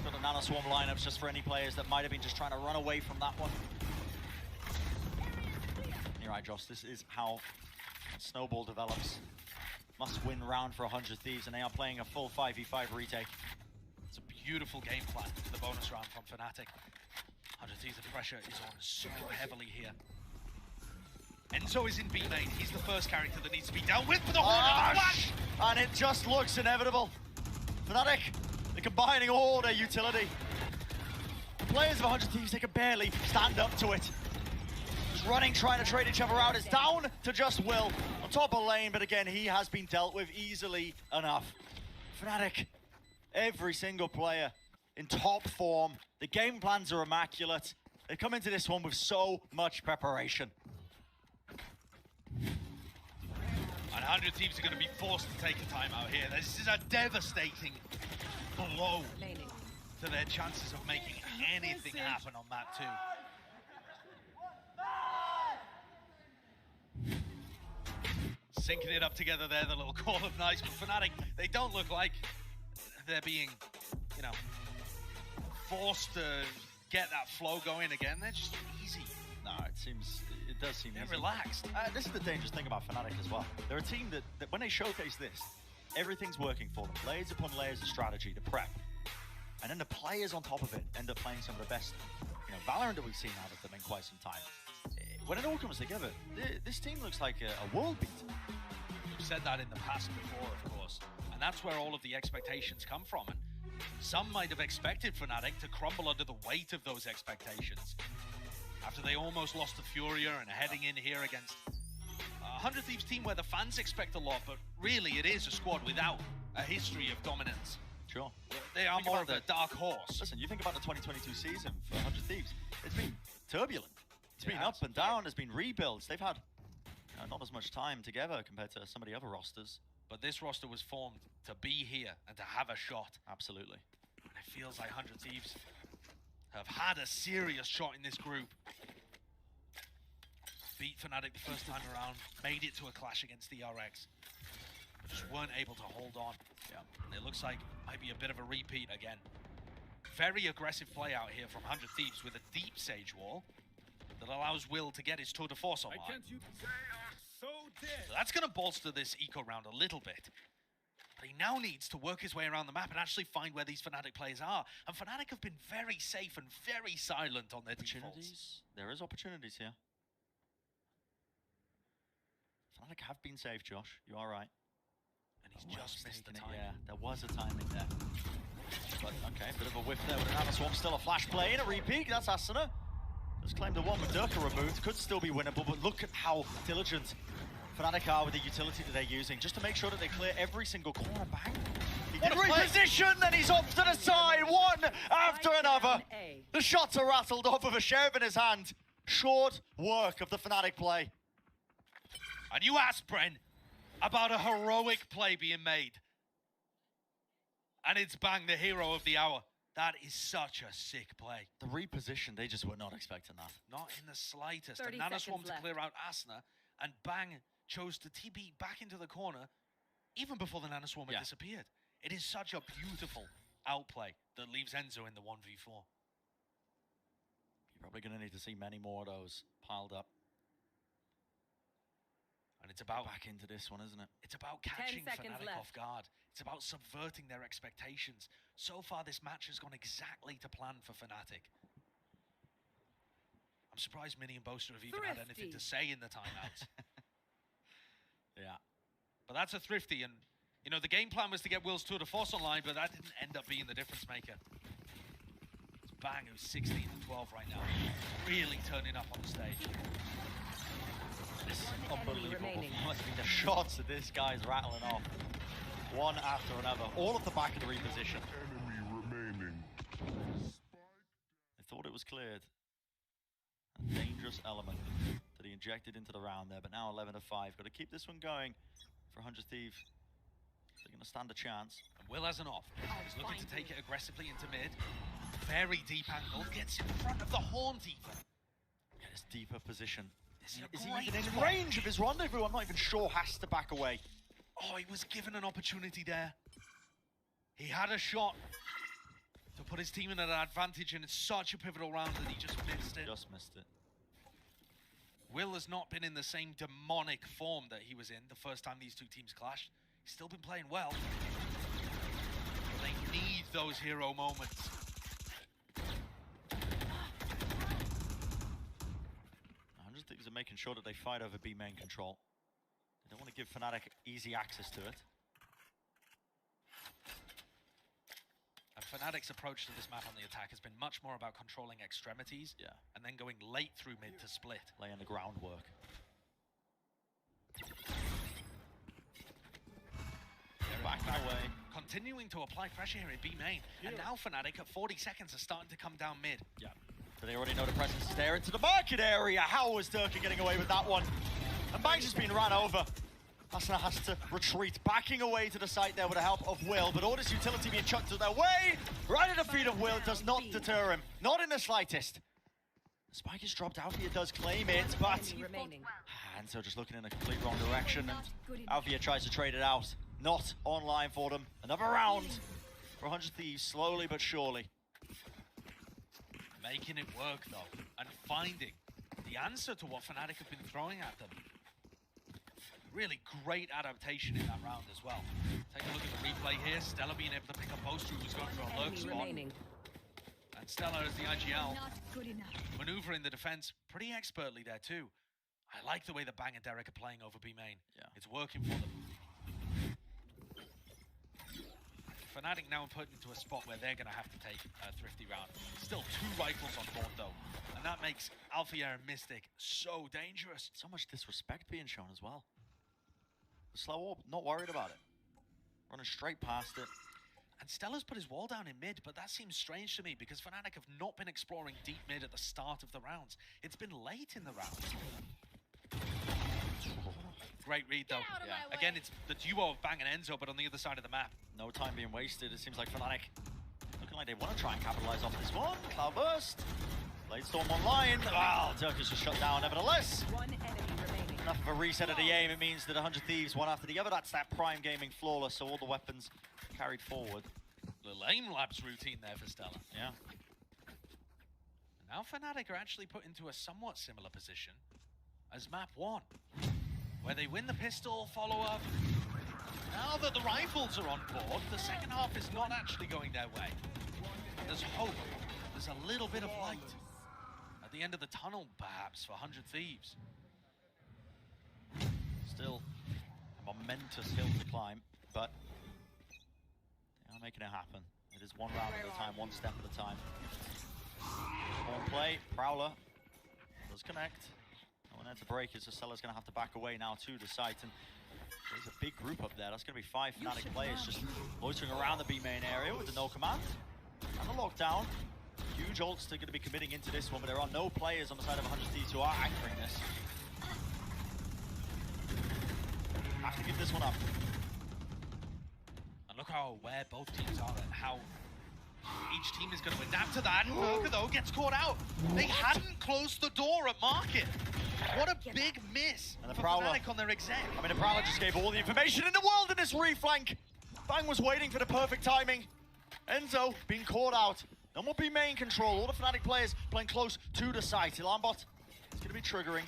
got the Nano Swarm lineups just for any players that might have been just trying to run away from that one. You're right, Josh. This is how Snowball develops. Must-win round for 100 Thieves, and they are playing a full 5v5 retake. It's a beautiful game plan for the bonus round from FNATIC. 100 Thieves, the pressure is on so heavily here. Enzo is in B main. He's the first character that needs to be dealt with for the Hornet flash! And it just looks inevitable. FNATIC, they're combining all their utility. The players of 100 Thieves, they can barely stand up to it. Just running, trying to trade each other out. It's down to just Will on top of lane, but again, he has been dealt with easily enough. FNATIC, every single player in top form. The game plans are immaculate. They come into this one with so much preparation. And 100 Thieves are going to be forced to take a time out here. This is a devastating blow to their chances of making anything happen on map 2. Syncing it up together there, the little call of nice, but FNATIC, they don't look like they're being, you know, forced to get that flow going again. They're just easy. No, it does seem They're easy. relaxed. This is the dangerous thing about FNATIC as well. They're a team that when they showcase this, everything's working for them. Layers upon layers of strategy to prep. And then the players on top of it end up playing some of the best, you know, Valorant that we've seen out of them in quite some time. When it all comes together, this team looks like a world beat. We've said that in the past before, of course. And that's where all of the expectations come from. And some might have expected FNATIC to crumble under the weight of those expectations. After they almost lost to Furia and heading in here against a 100 Thieves team where the fans expect a lot, but really it is a squad without a history of dominance. Sure. They are Think more about of a dark horse. Listen, you think about the 2022 season for 100 Thieves. It's been turbulent. It's been It has. up and down. There's been rebuilds. They've had not as much time together compared to some of the other rosters. But this roster was formed to be here and to have a shot. Absolutely. And it feels like 100 Thieves have had a serious shot in this group. Beat FNATIC the first time around, made it to a clash against the RX. But just weren't able to hold on. Yeah. And it looks like might be a bit of a repeat again. Very aggressive play out here from 100 Thieves with a deep Sage wall that allows Will to get his tour de force online. So that's going to bolster this eco round a little bit. But he now needs to work his way around the map and actually find where these FNATIC players are. And FNATIC have been very safe and very silent on their defaults. Opportunities. There is opportunities here. FNATIC have been safe, Josh. You are right. And he's just missed the Taken it, time. Yeah, there was a timing there. But okay, bit of a whiff there with another swarm. Still a flash play in a repeat. That's Asuna. Just claimed the one with Durka removed. Could still be winnable, but look at how diligent FNATIC are with the utility that they're using, just to make sure that they clear every single corner. Bang! He did reposition, then he's off to the side, one after another. The shots are rattled off with a sheriff in his hand. short work of the FNATIC play. And you asked, Bren, about a heroic play being made. And it's Bang, the hero of the hour. That is such a sick play. The reposition, they just were not expecting that. Not in the slightest. 30 A Nanoswarm seconds to left. clear out Asna, and Bang chose to TP back into the corner even before the Nanoswarm had Yeah. disappeared. It is such a beautiful outplay that leaves Enzo in the 1v4. You're probably going to need to see many more of those piled up. And it's about Back into this one, isn't it? It's about catching seconds FNATIC left. off guard. It's about subverting their expectations. So far, this match has gone exactly to plan for FNATIC. I'm surprised Minnie and Boaster have even had anything to say in the timeouts. Yeah. But that's a thrifty, and you know the game plan was to get Will's Tour de Force online, but that didn't end up being the difference maker. It's Bang, who's 16 and 12 right now, really turning up on the stage. This is One enemy unbelievable. remaining. I mean, the shots that this guy's rattling off, one after another, all of the back of the reposition. Enemy remaining. I thought it was cleared. A dangerous element that he injected into the round there, but now 11 to 5. Got to keep this one going for 100 Thieves. They're going to stand a chance. And Will has an off. He's looking to take it aggressively into mid. Very deep angle, gets in front of the Haunt even. Get his deeper position. This Is a he great even in spot. range of his rendezvous? I'm not even sure. Has to back away. Oh, he was given an opportunity there. He had a shot to put his team in an advantage, and it's such a pivotal round that he just missed it. Just missed it. Will has not been in the same demonic form that he was in the first time these two teams clashed. He's still been playing well. But they need those hero moments. 100 Thieves are making sure that they fight over B main control. They don't want to give FNATIC easy access to it. And FNATIC's approach to this map on the attack has been much more about controlling extremities, Yeah. and then going late through mid to split. Laying the groundwork. They're Back that way. continuing to apply pressure here in B main, and now FNATIC at 40 seconds are starting to come down mid. Yeah. But they already know the presence is there into the market area. How was Durka getting away with that one? And Bangs has been ran over. Asna has to retreat, backing away to the site there with the help of Will, but all this utility being chucked to their way, right at the feet of Will, does not deter him, not in the slightest. The spike is dropped, Alfia does claim it, but... Enemy remaining. And so just looking in a complete wrong direction, and Alfia tries to trade it out. Not online for them. Another round for 100 Thieves, slowly but surely. Making it work though, and finding the answer to what FNATIC have been throwing at them. Really great adaptation in that round as well. Take a look at the replay here. Stella being able to pick up Boaster, who was going for a lurk Enemy spot. remaining. And Stella as the IGL, Not good enough. maneuvering the defense pretty expertly there too. I like the way that Bang and Derek are playing over B main. Yeah. It's working for them. FNATIC now put into a spot where they're going to have to take a thrifty round. Still 2 rifles on board though, and that makes Alfia and Mystic so dangerous. So much disrespect being shown as well. The slow orb, not worried about it. Running straight past it. And Stella's put his wall down in mid, but that seems strange to me because FNATIC have not been exploring deep mid at the start of the rounds. It's been late in the round. Great read though. Get out of my way. Again, it's the duo of Bang and Enzo, but on the other side of the map. No time being wasted. It seems like FNATIC looking like they want to try and capitalize off this one. Cloudburst. Blade Storm online. Wow, Turkish is shut down nevertheless. One enemy remaining. Enough of a reset of the aim. It means that 100 Thieves, one after the other. That's that Prime Gaming flawless, so all the weapons carried forward. Little aim labs routine there for Stella. Yeah. Now FNATIC are actually put into a somewhat similar position as map 1, where they win the pistol follow-up. Now that the rifles are on board, the second half is not actually going their way. There's hope. There's a little bit of light at the end of the tunnel, perhaps, for 100 Thieves. Still a momentous hill to climb, but they are making it happen. It is one round at a time, one step at a time. On play, Prowler does connect. No one there to break it, so Stella's going to have to back away now to the site. And there's a big group up there. That's going to be 5 FNATIC players just loitering around the B main area with the no command and the lockdown. Huge ults they're going to be committing into this one, but there are no players on the side of 100 Thieves who are anchoring this. Have to give this one up. And look how aware both teams are at how each team is going to adapt to that. Burger, though, gets caught out. They hadn't closed the door at Market. What a big miss And the for Prowler. FNATIC on their exec. I mean, the Prowler just gave all the information in the world in this reflank. Bang was waiting for the perfect timing. Enzo being caught out. No more B main control. All the FNATIC players playing close to the site. Alarmbot is going to be triggering.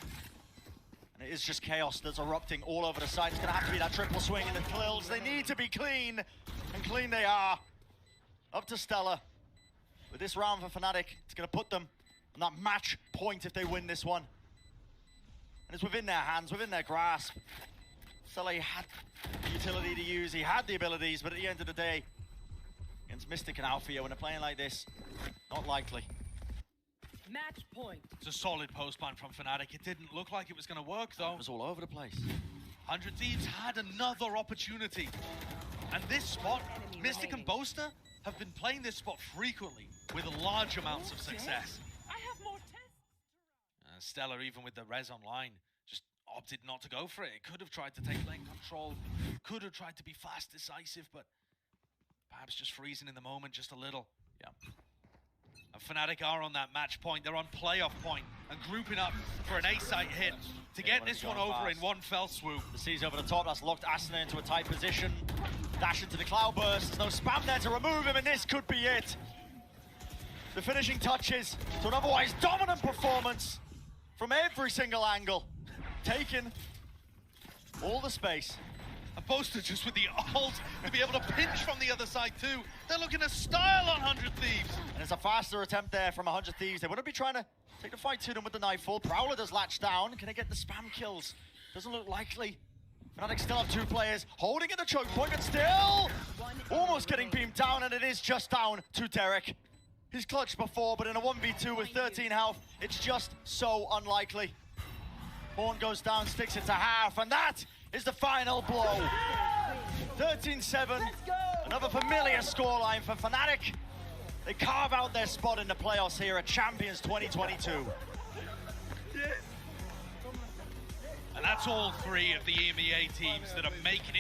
And it is just chaos that's erupting all over the site. It's going to have to be that triple swing in the Klils. They need to be clean. And clean they are. Up to Stella. With this round for FNATIC, it's going to put them on that match point if they win this one. And it's within their hands, within their grasp. Stella had the utility to use, he had the abilities, but at the end of the day, against Mystic and Alfia, when they're playing like this, not likely. Match point. It's a solid post-ban from FNATIC. It didn't look like it was going to work, though. It was all over the place. 100 Thieves had another opportunity. And this spot, Mystic and Boaster have been playing this spot frequently with large amounts of success. I have more tests. Stella, even with the res online, just opted not to go for it. It could have tried to take lane control, could have tried to be fast, decisive, but perhaps just freezing in the moment just a little. Yeah. And FNATIC are on that match point. They're on playoff point and grouping up for an A-site hit to get this one over in one fell swoop. The C's over the top, that's locked Asuna into a tight position. Dash into the Cloudburst, there's no spam there to remove him, and this could be it. The finishing touches to an otherwise dominant performance from every single angle. Taking all the space. And Boaster just with the ult to be able to pinch from the other side too. They're looking to style on 100 Thieves. And it's a faster attempt there from 100 Thieves. They wouldn't be trying to take the fight to them with the Nightfall. Prowler does latch down. Can they get the spam kills? Doesn't look likely. FNATIC still have two players holding at the choke point, but still almost getting beamed down, and it is just down to Derek. He's clutched before, but in a 1v2 with 13 health, it's just so unlikely. Horn goes down, sticks it to half, and that is the final blow. 13-7, another familiar scoreline for FNATIC. They carve out their spot in the playoffs here at Champions 2022. And that's all three of the EMEA teams that are making it